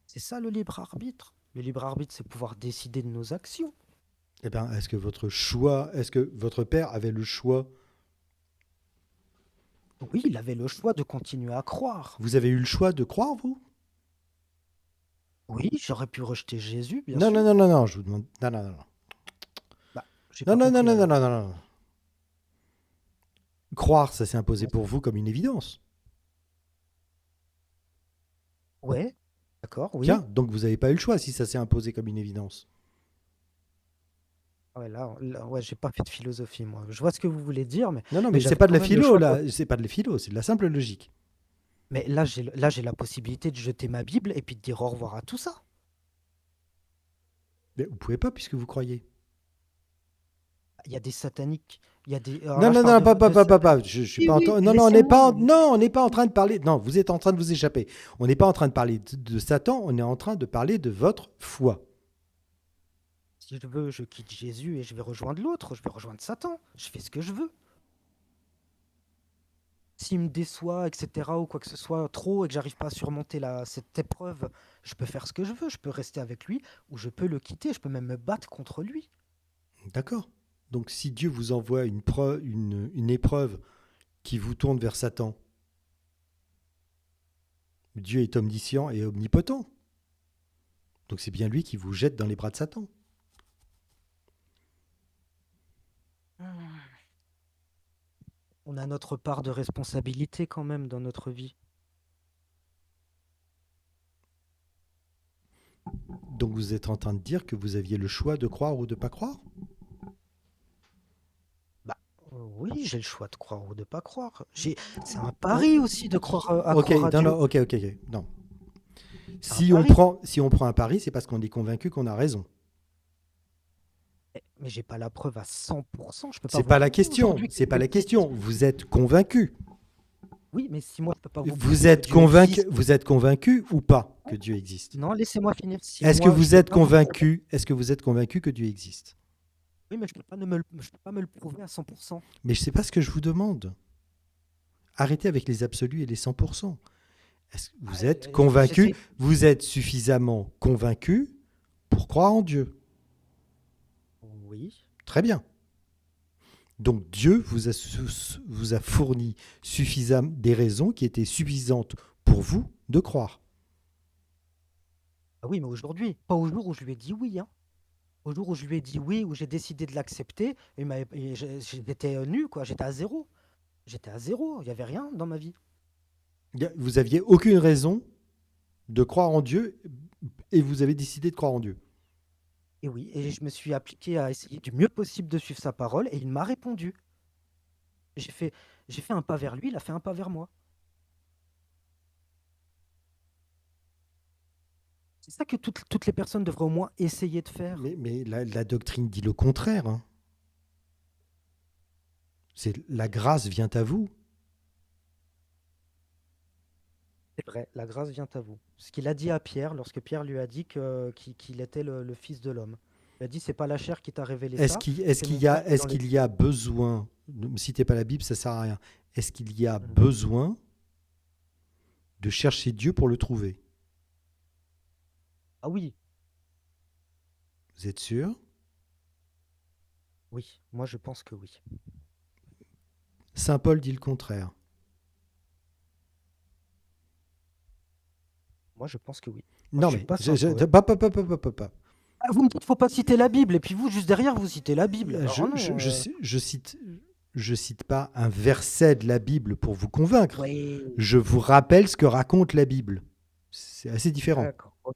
C'est ça le libre arbitre. Le libre arbitre, c'est pouvoir décider de nos actions. Eh bien, est-ce que votre père avait le choix? Oui, il avait le choix de continuer à croire. Vous avez eu le choix de croire, vous? Oui, j'aurais pu rejeter Jésus, bien Non, non, sûr. non, non, non, je vous demande. Non, non, non, non. Bah, j'ai Non, pas non, non, compris non, non, alors. non, non, non. Croire, ça s'est imposé pour vous comme une évidence. Ouais, d'accord, Tiens, oui. donc vous n'avez pas eu le choix si ça s'est imposé comme une évidence. Ouais, ouais, j'ai pas fait de philosophie, moi. Je vois ce que vous voulez dire, Non, non, mais mais c'est j'avais pas de quand la même le philo, choix de. là. C'est pas de la philo, c'est de la simple logique. Mais là, j'ai la possibilité de jeter ma Bible et puis de dire au revoir à tout ça. Mais vous pouvez pas puisque vous croyez. Il y a des sataniques, il y a des. Alors Non, là, je non, parle non, de pas. sataniques. Je suis Oui, pas en oui, train. mais Non, non, on n'est laissez-moi. pas. Non, on n'est pas en train de parler. Non, vous êtes en train de vous échapper. On n'est pas en train de parler de Satan. On est en train de parler de votre foi. Si je veux, je quitte Jésus et je vais rejoindre l'autre. Je vais rejoindre Satan. Je fais ce que je veux. S'il me déçoit, etc., ou quoi que ce soit trop et que j'arrive pas à surmonter cette épreuve, je peux faire ce que je veux. Je peux rester avec lui ou je peux le quitter. Je peux même me battre contre lui. D'accord. Donc, si Dieu vous envoie une épreuve qui vous tourne vers Satan, Dieu est omniscient et omnipotent. Donc, c'est bien lui qui vous jette dans les bras de Satan. On a notre part de responsabilité quand même dans notre vie. Donc, vous êtes en train de dire que vous aviez le choix de croire ou de pas croire? Bah oui, j'ai le choix de croire ou de pas croire. C'est un pari aussi de croire à Ok, croire à non, non, Dieu. ok. Non. C'est un pari. Si on prend un pari, c'est parce qu'on est convaincu qu'on a raison. Mais j'ai pas la preuve à 100%. Je peux pas C'est vous pas la prouver question. aujourd'hui que C'est pas Dieu la existe. question. Vous êtes convaincu. Oui, mais si moi je peux pas vous prouver que Dieu existe. Vous êtes convaincu ou pas que Dieu existe? Non, laissez-moi finir. Si moi je peux pas vous prouver. Est-ce que vous êtes convaincu que Dieu existe? Oui, mais je peux pas me le prouver à 100%. Mais je sais pas ce que je vous demande. Arrêtez avec les absolus et les 100%. Est-ce que vous êtes convaincu? J'essaie. Vous êtes suffisamment convaincu pour croire en Dieu? Oui. Très bien. Donc Dieu vous a fourni suffisamment des raisons qui étaient suffisantes pour vous de croire. Ah oui, mais aujourd'hui, pas au jour où je lui ai dit oui, hein. Au jour où je lui ai dit oui, où j'ai décidé de l'accepter, j'étais nu, quoi. J'étais à zéro. J'étais à zéro. Il n'y avait rien dans ma vie. Vous aviez aucune raison de croire en Dieu et vous avez décidé de croire en Dieu. Et oui, et je me suis appliqué à essayer du mieux possible de suivre sa parole, et il m'a répondu. J'ai fait, j'ai fait un pas vers lui, il a fait un pas vers moi. C'est ça que toutes les personnes devraient au moins essayer de faire. Mais la doctrine dit le contraire, hein. C'est la grâce vient à vous. C'est vrai, la grâce vient à vous. Ce qu'il a dit à Pierre, lorsque Pierre lui a dit qu'il était le Fils de l'homme. Il a dit, c'est pas la chair qui t'a révélé ça, c'est mon Père qui est dans Est-ce les qu'il y cieux. a besoin, ne me citez pas la Bible, ça sert à rien. Est-ce qu'il y a Mhm. besoin de chercher Dieu pour le trouver? Ah oui, Vous êtes sûr? oui, moi je pense que oui. Saint Paul dit le contraire. Moi je pense que oui. Moi je Non suis mais pas saint Paul. pas. Ah, vous me dites, faut pas citer la Bible, et puis vous, juste derrière, vous citez la Bible. Alors non, Je cite pas un verset de la Bible pour vous convaincre. oui, Je vous rappelle ce que raconte la Bible. C'est assez différent. d'accord. Ok.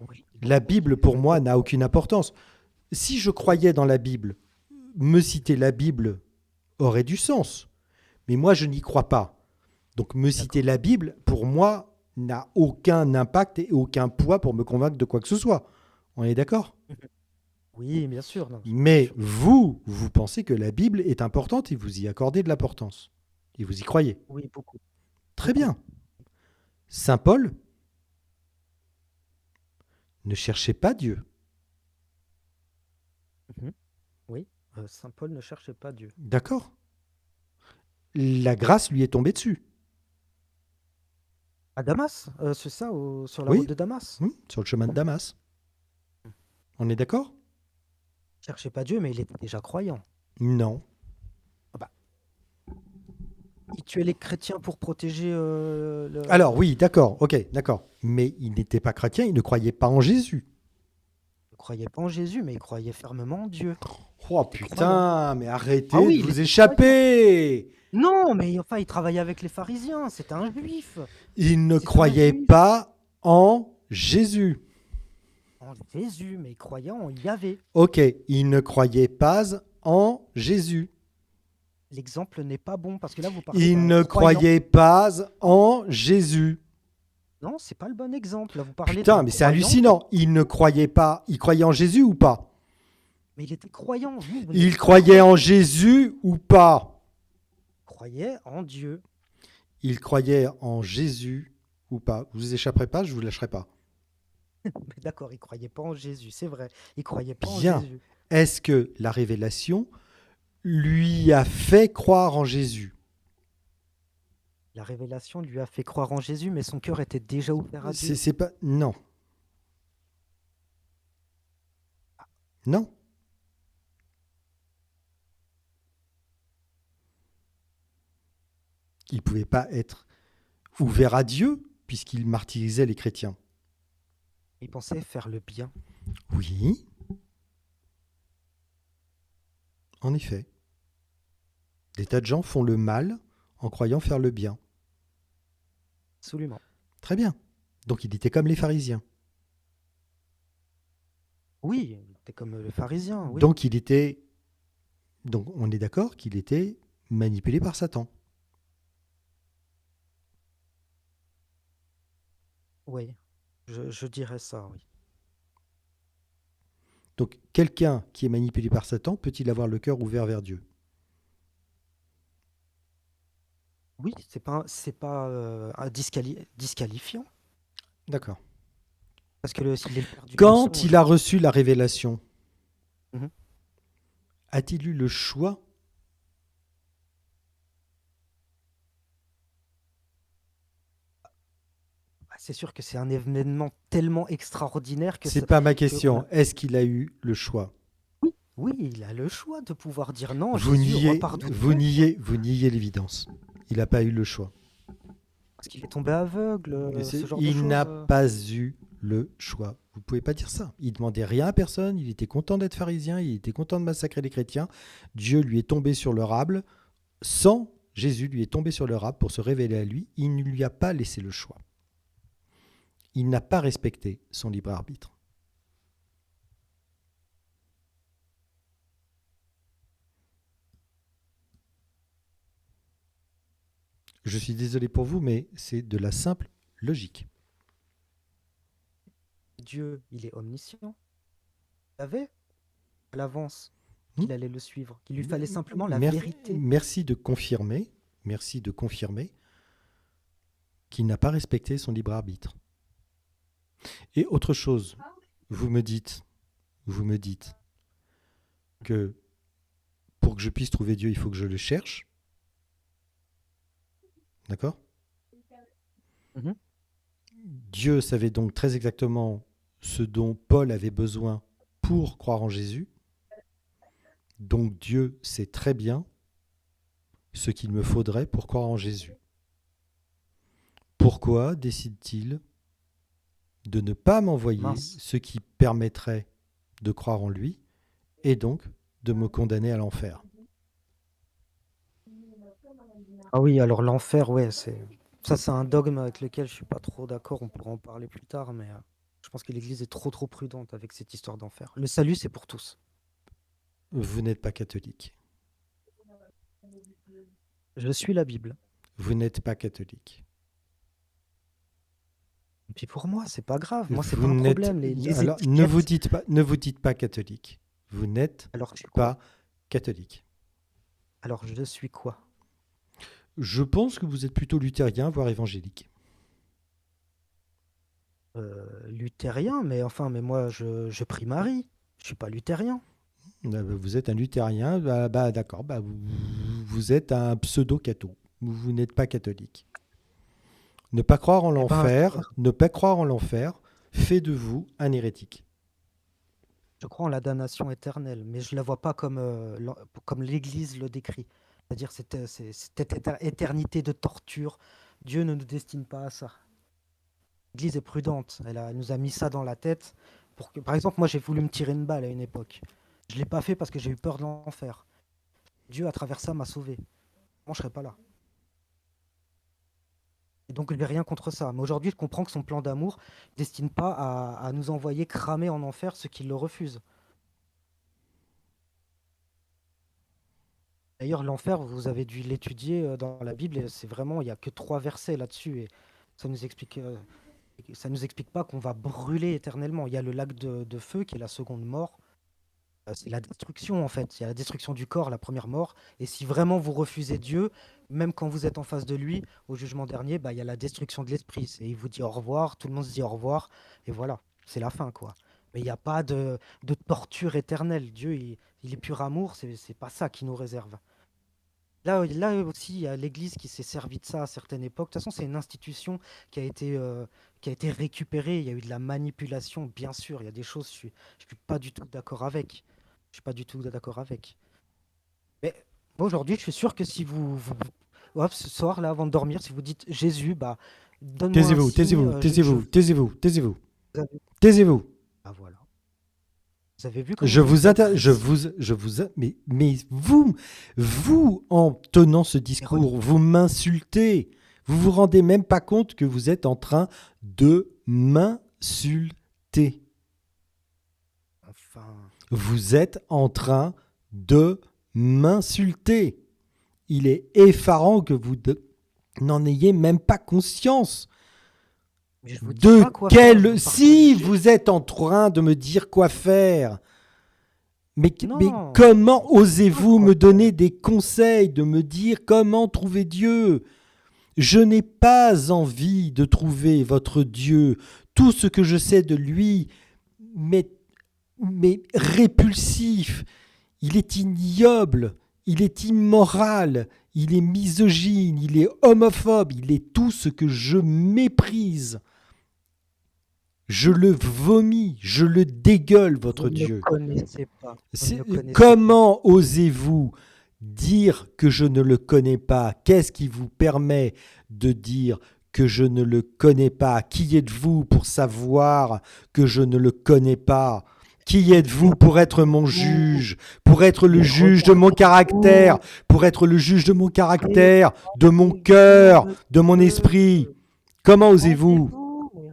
Oui, La bon, ok, Bible, je pour veux moi, bien. n'a aucune importance. Si je croyais dans la Bible, me citer la Bible aurait du sens. Mais moi, je n'y crois pas. Donc, me citer D'accord. la Bible, pour moi, n'a aucun impact et aucun poids pour me convaincre de quoi que ce soit. On est d'accord? Oui, bien sûr, non, bien Mais sûr. vous pensez que la Bible est importante et vous y accordez de l'importance. Et vous y croyez. Oui, beaucoup, Très beaucoup. bien. Saint Paul ne cherchait pas Dieu. Mhm. Oui, Saint Paul ne cherchait pas Dieu. D'accord? La grâce lui est tombée dessus. À Damas, c'est ça, sur la route Oui, de Damas. sur le chemin de Damas. On est d'accord? Il cherchait pas Dieu, mais il était déjà croyant. Non. Ah bah, il tuait les chrétiens pour protéger Alors oui, d'accord, ok, d'accord. Mais il n'était pas chrétien, il ne croyait pas en Jésus. Il croyait pas en Jésus, mais il croyait fermement en Dieu. Il Oh était croyant. putain, mais Ah arrêtez de oui, il vous était croyant. échapper! Non, mais enfin, il travaillait avec les pharisiens. C'était un juif. Il ne C'était un croyait juif. pas en Jésus. En Jésus, mais il croyait en Yahvé. Ok, il ne croyait pas en Jésus. L'exemple n'est pas bon parce que là, vous parlez Il d'un ne croyant. croyait pas en Jésus. Non, c'est pas le bon exemple. Là, vous parlez Putain, d'un mais c'est croyant, hallucinant. Il ne croyait pas. Il croyait en Jésus ou pas? mais il était croyant. Vous Il n'êtes pas croyait croyant. en Jésus ou pas? Il croyait en Dieu. Il croyait en Jésus ou pas? Vous échapperez pas, je vous lâcherai pas. Mais d'accord, il croyait pas en Jésus, c'est vrai. Il croyait pas en Bien. Jésus. Est-ce que la révélation lui a fait croire en Jésus? La révélation lui a fait croire en Jésus, mais son cœur était déjà ouvert à Dieu. C'est pas. Non. Non. Il ne pouvait pas être ouvert à Dieu puisqu'il martyrisait les chrétiens. Il pensait faire le bien. Oui, en effet. Des tas de gens font le mal en croyant faire le bien. Absolument. Très bien. Donc il était comme les pharisiens. Oui, il était comme le pharisien, oui. Donc il était. Donc on est d'accord qu'il était manipulé par Satan. Oui, je dirais ça, oui. Donc quelqu'un qui est manipulé par Satan peut-il avoir le cœur ouvert vers Dieu? Oui, c'est pas un disqualifiant, D'accord. parce que s'il est le père du Quand mensonge. il a reçu la révélation, Mhm. a-t-il eu le choix? Ah, c'est sûr que c'est un événement tellement extraordinaire C'est pas ma que question. Est-ce qu'il a eu le choix? oui, oui, il a le choix de pouvoir dire non, Vous Jésus, niez, repars d'où tu es, vous niez l'évidence. Il n'a pas eu le choix. parce qu'il est tombé aveugle, ce genre de Il choses. n'a pas eu le choix. Vous pouvez pas dire ça. Il demandait rien à personne. Il était content d'être pharisien. Il était content de massacrer les chrétiens. Dieu lui est tombé sur le rable. Sans Jésus lui est tombé sur le rable pour se révéler à lui. Il ne lui a pas laissé le choix. Il n'a pas respecté son libre arbitre. Je suis désolé pour vous, mais c'est de la simple logique. Dieu, il est omniscient. Il savait à l'avance Hmm. qu'il allait le suivre, qu'il lui fallait simplement la Merci, vérité. merci de confirmer qu'il n'a pas respecté son libre arbitre. Et autre chose, vous me dites que pour que je puisse trouver Dieu, il faut que je le cherche. D'accord? Mhm. Dieu savait donc très exactement ce dont Paul avait besoin pour croire en Jésus. Donc Dieu sait très bien ce qu'il me faudrait pour croire en Jésus. Pourquoi décide-t-il de ne pas m'envoyer Mince. ce qui permettrait de croire en lui et donc de me condamner à l'enfer? Ah oui, alors l'enfer, ouais, c'est un dogme avec lequel je suis pas trop d'accord. On pourra en parler plus tard, mais je pense que l'Église est trop prudente avec cette histoire d'enfer. Le salut, c'est pour tous. Vous n'êtes pas catholique. Je suis la Bible. Vous n'êtes pas catholique. Et puis pour moi, c'est pas grave. Moi, c'est Vous pas un n'êtes. problème. Les Alors, ne vous étiquettes. dites pas catholique. Vous n'êtes Alors, je suis quoi? pas catholique. Alors, je suis quoi? Je pense que vous êtes plutôt luthérien, voire évangélique. Luthérien, mais enfin, mais moi, je prie Marie. Je suis pas luthérien. Vous êtes un luthérien, d'accord, vous êtes un pseudo-catho. Vous n'êtes pas catholique. Ne pas croire en Eh ben, l'enfer, ne pas croire en l'enfer, fait de vous un hérétique. je crois en la damnation éternelle, mais je la vois pas comme l'Église le décrit. C'est-à-dire cette éternité de torture. Dieu ne nous destine pas à ça. L'Église est prudente. Elle nous a mis ça dans la tête. Par exemple, moi, j'ai voulu me tirer une balle à une époque. Je l'ai pas fait parce que j'ai eu peur de l'enfer. Dieu, à travers ça, m'a sauvé. Moi, je serais pas là. Et donc, je n'ai rien contre ça. Mais aujourd'hui, je comprends que son plan d'amour ne destine pas à nous envoyer cramer en enfer ceux qui le refusent. D'ailleurs, l'enfer, vous avez dû l'étudier dans la Bible, et c'est vraiment, il n'y a que 3 versets là-dessus, et ça nous explique pas qu'on va brûler éternellement. Il y a le lac de feu qui est la seconde mort. C'est la destruction en fait. Il y a la destruction du corps, la première mort. Et si vraiment vous refusez Dieu, même quand vous êtes en face de lui, au jugement dernier, bah, il y a la destruction de l'esprit. Et il vous dit au revoir, tout le monde se dit au revoir, et voilà, c'est la fin quoi. Mais il n'y a pas de torture éternelle. Dieu, il est pur amour, c'est pas ça qui nous réserve. Là aussi, il y a l'Église qui s'est servie de ça à certaines époques. De toute façon, c'est une institution qui a été récupérée. Il y a eu de la manipulation, bien sûr. Il y a des choses, je suis pas du tout d'accord avec. Je suis pas du tout d'accord avec. Mais moi, aujourd'hui, je suis sûr que si hop, ce soir, là, avant de dormir, si vous dites Jésus, bah, donne-moi un Taisez-vous, signe. taisez-vous, taisez-vous, taisez-vous, taisez-vous, Vous avez, taisez-vous. ah, voilà. Vous avez vu comment Je je vous vous ai inter... dressé mais vous, en tenant ce et relié. discours, vous m'insultez. Vous vous rendez même pas compte que vous êtes en train de m'insulter. Enfin, Vous êtes en train de m'insulter. Il est effarant que n'en ayez même pas conscience. mais je vous dis De pas quoi faire, je quel... vous Si partage. vous êtes en train de me dire quoi faire, mais Non, comment je vous dis pas osez-vous quoi me faire. donner des conseils, de me dire comment trouver Dieu? Je n'ai pas envie de trouver votre Dieu. Tout ce que je sais de lui m'est mais répulsif. Il est ignoble, il est immoral, il est misogyne, il est homophobe, il est tout ce que je méprise. Je le vomis, je le dégueule, Vous votre ne le Dieu. connaissez pas. Vous ne le connaissez pas. Comment osez-vous dire que je ne le connais pas? Qu'est-ce qui vous permet de dire que je ne le connais pas? Qui êtes-vous pour savoir que je ne le connais pas? Qui êtes-vous pour être mon Vous, juge, pour être le mais juge de mon caractère, regardez-vous, pour être le juge de mon caractère, de mon répandez-vous cœur, de de mon Dieu. esprit? Comment osez-vous? Rendez-vous, mais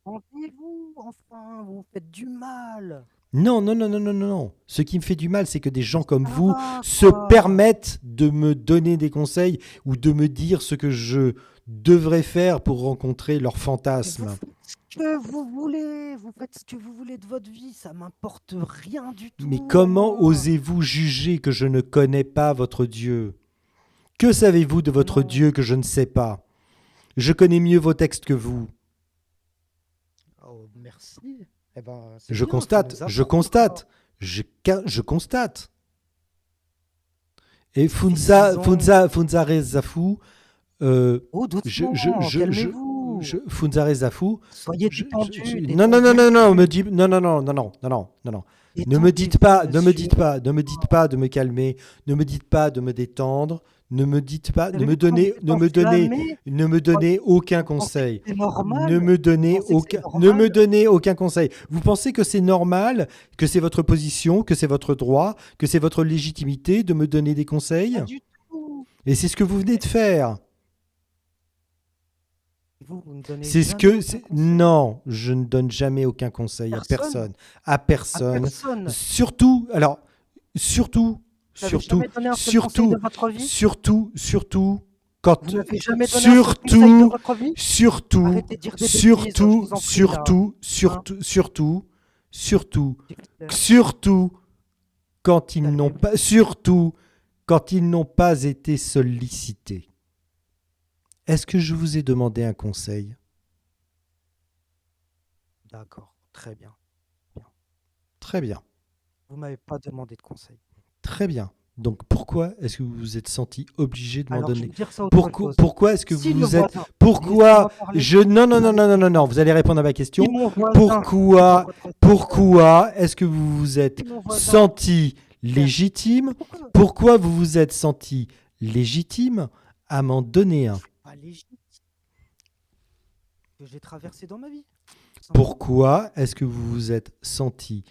rendez-vous, enfin, vous faites du mal. Non, non, non, non, non, non, non. Ce qui me fait du mal, c'est que des gens comme Ça vous va, se quoi. permettent de me donner des conseils ou de me dire ce que je devrais faire pour rencontrer leurs Mais vous fantasmes. faites ce que vous voulez, vous faites ce que vous voulez de votre vie, ça m'importe rien du Mais tout à comment moi. osez-vous juger que je ne connais pas votre Dieu? Que savez-vous de votre Non. Dieu que je ne sais pas? Je connais mieux vos textes que vous. Oh, merci. Eh ben, c'est Je bien, ça constate, nous je apporte constate, encore. je constate. Et Ça fait 6 ans. Funza Rezafou, euh, Oh, doucement, je, calmez-vous. Funza Rezafou, Soyez détendu, non, non, non, non, non, détendu, non, non, non, non, non, non, non, non, non. Ne me dites détendez-vous, pas, ne me monsieur. dites pas, ne me dites pas de me calmer, ne me dites pas de me détendre, ne me dites pas, Vous avez vu comment vous êtes enflammé? ne me donnez aucun conseil. C'est Ne normal? me Vous donnez pensez que c'est ne me normal? donnez aucun conseil. Vous pensez que c'est normal, que c'est votre position, que c'est votre droit, que c'est votre légitimité de me donner des conseils? Pas du tout. Et c'est ce que vous venez de faire. Vous ne donnez C'est ce jamais que... aucun conseil. Non, je ne donne jamais aucun conseil à Personne? personne. À À personne. personne? Surtout, alors, surtout, Vous n'avez surtout, jamais donné un seul conseil de surtout, votre vie? surtout, quand... Vous n'avez jamais donné un seul conseil de Surtout, votre vie? surtout, Arrêtez de dire des bêtises, je surtout, vous en prie là. surtout, Hein? surtout, surtout, surtout, S'il vous plaît, surtout, quand ils n'ont calmez-vous. pas... Surtout, quand ils n'ont pas été sollicités. Est-ce que je vous ai demandé un conseil? D'accord, très bien. Bien. Très bien. Vous m'avez pas demandé de conseils. Très bien. Donc pourquoi est-ce que vous vous êtes senti obligé de m'en Alors, je donner? vais dire ça autre chose. Pourquoi est-ce que Si vous le vous êtes... voisin, Pourquoi laissez-moi parler. je... Non, non, non, Allez, non, non, non, non, vous allez répondre à ma si question. mon voisin, Pourquoi, votre pourquoi est-ce que vous vous êtes si mon voisin, senti père, légitime? pourquoi Pourquoi vous vous êtes senti légitime à m'en donner je un? suis pas légitime que j'ai traversé dans ma vie, tout simplement. Pourquoi est-ce que vous vous êtes senti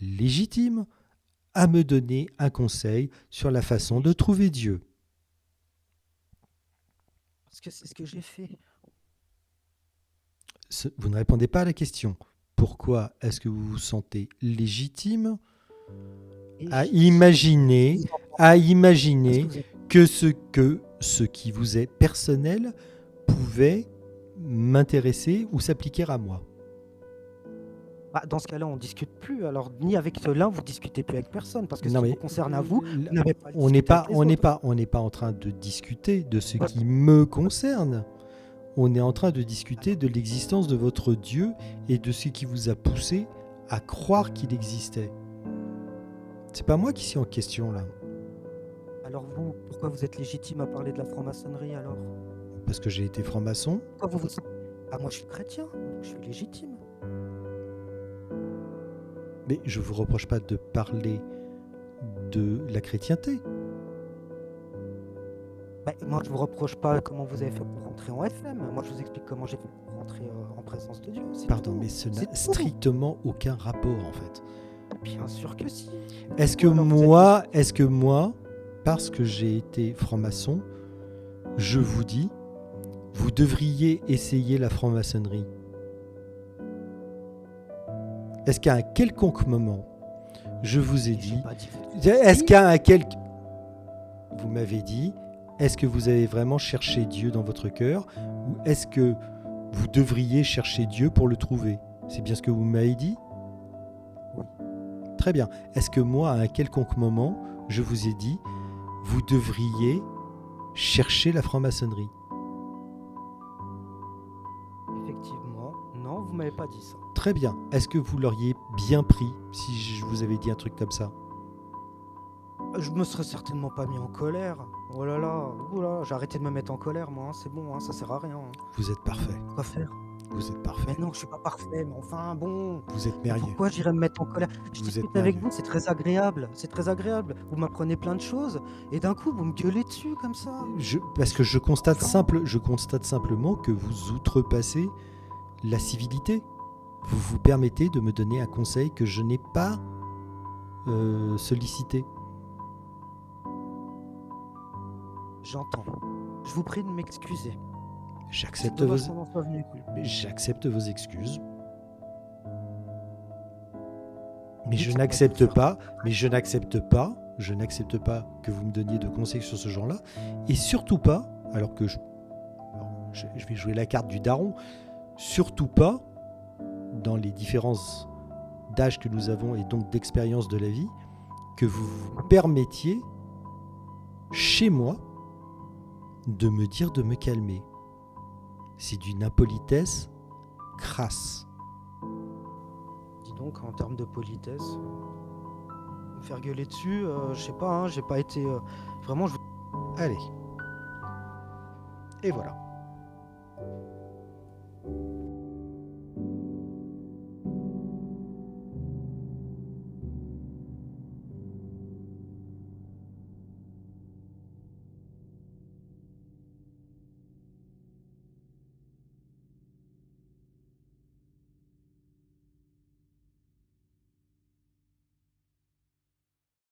légitime à me donner un conseil sur la façon de trouver Dieu? Parce que c'est ce que j'ai fait. Vous ne répondez pas à la question. Pourquoi est-ce que vous vous sentez légitime à Légitime. imaginer, Vous en pensez- à Est-ce que imaginer vous êtes que ce qui vous est personnel pouvait m'intéresser ou s'appliquer à moi? Dans ce cas-là, on discute plus. Alors, ni avec l'un, vous discutez plus avec personne, parce que ce Non qui mais vous concerne à vous, vous n'avez pas à on n'est discuter avec pas, les on n'est autres. pas, on n'est pas en train de discuter de ce qui me concerne. On est en train de discuter de l'existence de votre Dieu et de ce qui vous a poussé à croire qu'il existait. C'est pas moi qui suis en question là, Alors vous, pourquoi vous êtes légitime à parler de la franc-maçonnerie alors? parce que j'ai été franc-maçon. Pourquoi vous vous... moi je suis chrétien, je suis légitime. Mais je vous reproche pas de parler de la chrétienté. Moi je vous reproche pas comment vous avez fait pour rentrer en FM. Moi je vous explique comment j'ai fait pour rentrer en présence de Dieu. C'est Pardon, tout. mais ce C'est n'a tout. strictement aucun rapport en fait. Bien sûr que si. Est-ce que Ou alors vous êtes moi, parce que j'ai été franc-maçon, je vous dis, vous devriez essayer la franc-maçonnerie? Est-ce qu'à un quelconque moment, je vous ai J'ai dit, pas dit. est-ce qu'à un quelconque... Vous m'avez dit, est-ce que vous avez vraiment cherché Dieu dans votre cœur ou est-ce que vous devriez chercher Dieu pour le trouver? C'est bien ce que vous m'avez dit? Oui. Très bien. Est-ce que moi, à un quelconque moment, je vous ai dit, vous devriez chercher la franc-maçonnerie? Effectivement, non, vous m'avez pas dit ça. Très bien. Est-ce que vous l'auriez bien pris si je vous avais dit un truc comme ça? Je me serais certainement pas mis en colère. Oh là là, j'ai arrêté de me mettre en colère, moi, hein, c'est bon, hein, ça sert à rien. Vous êtes parfait. Quoi faire? Vous êtes parfait. Mais non, je suis pas parfait, mais enfin bon. Vous êtes merveilleux. Pourquoi j'irais me mettre en colère? Je Vous discute êtes avec merveilleux. vous, c'est très agréable. C'est très agréable. Vous m'apprenez plein de choses et d'un coup vous me gueulez dessus comme ça. Parce que je constate simplement que vous outrepassez la civilité. Vous vous permettez de me donner un conseil que je n'ai pas sollicité. J'entends. Je vous prie de m'excuser. C'est J'accepte dommage vos, qu'on en soit venu. j'accepte vos excuses. Mais Dites je ce qu'on a pu n'accepte faire. pas, je n'accepte pas que vous me donniez de conseils sur ce genre-là. Et surtout pas, alors que je vais jouer la carte du daron, surtout pas dans les différences d'âge que nous avons et donc d'expérience de la vie, que vous vous permettiez chez moi de me dire de me calmer. C'est d'une impolitesse crasse. Dis donc, en termes de politesse, me faire gueuler dessus, je sais pas, hein, j'ai pas été vraiment. Allez. Et voilà.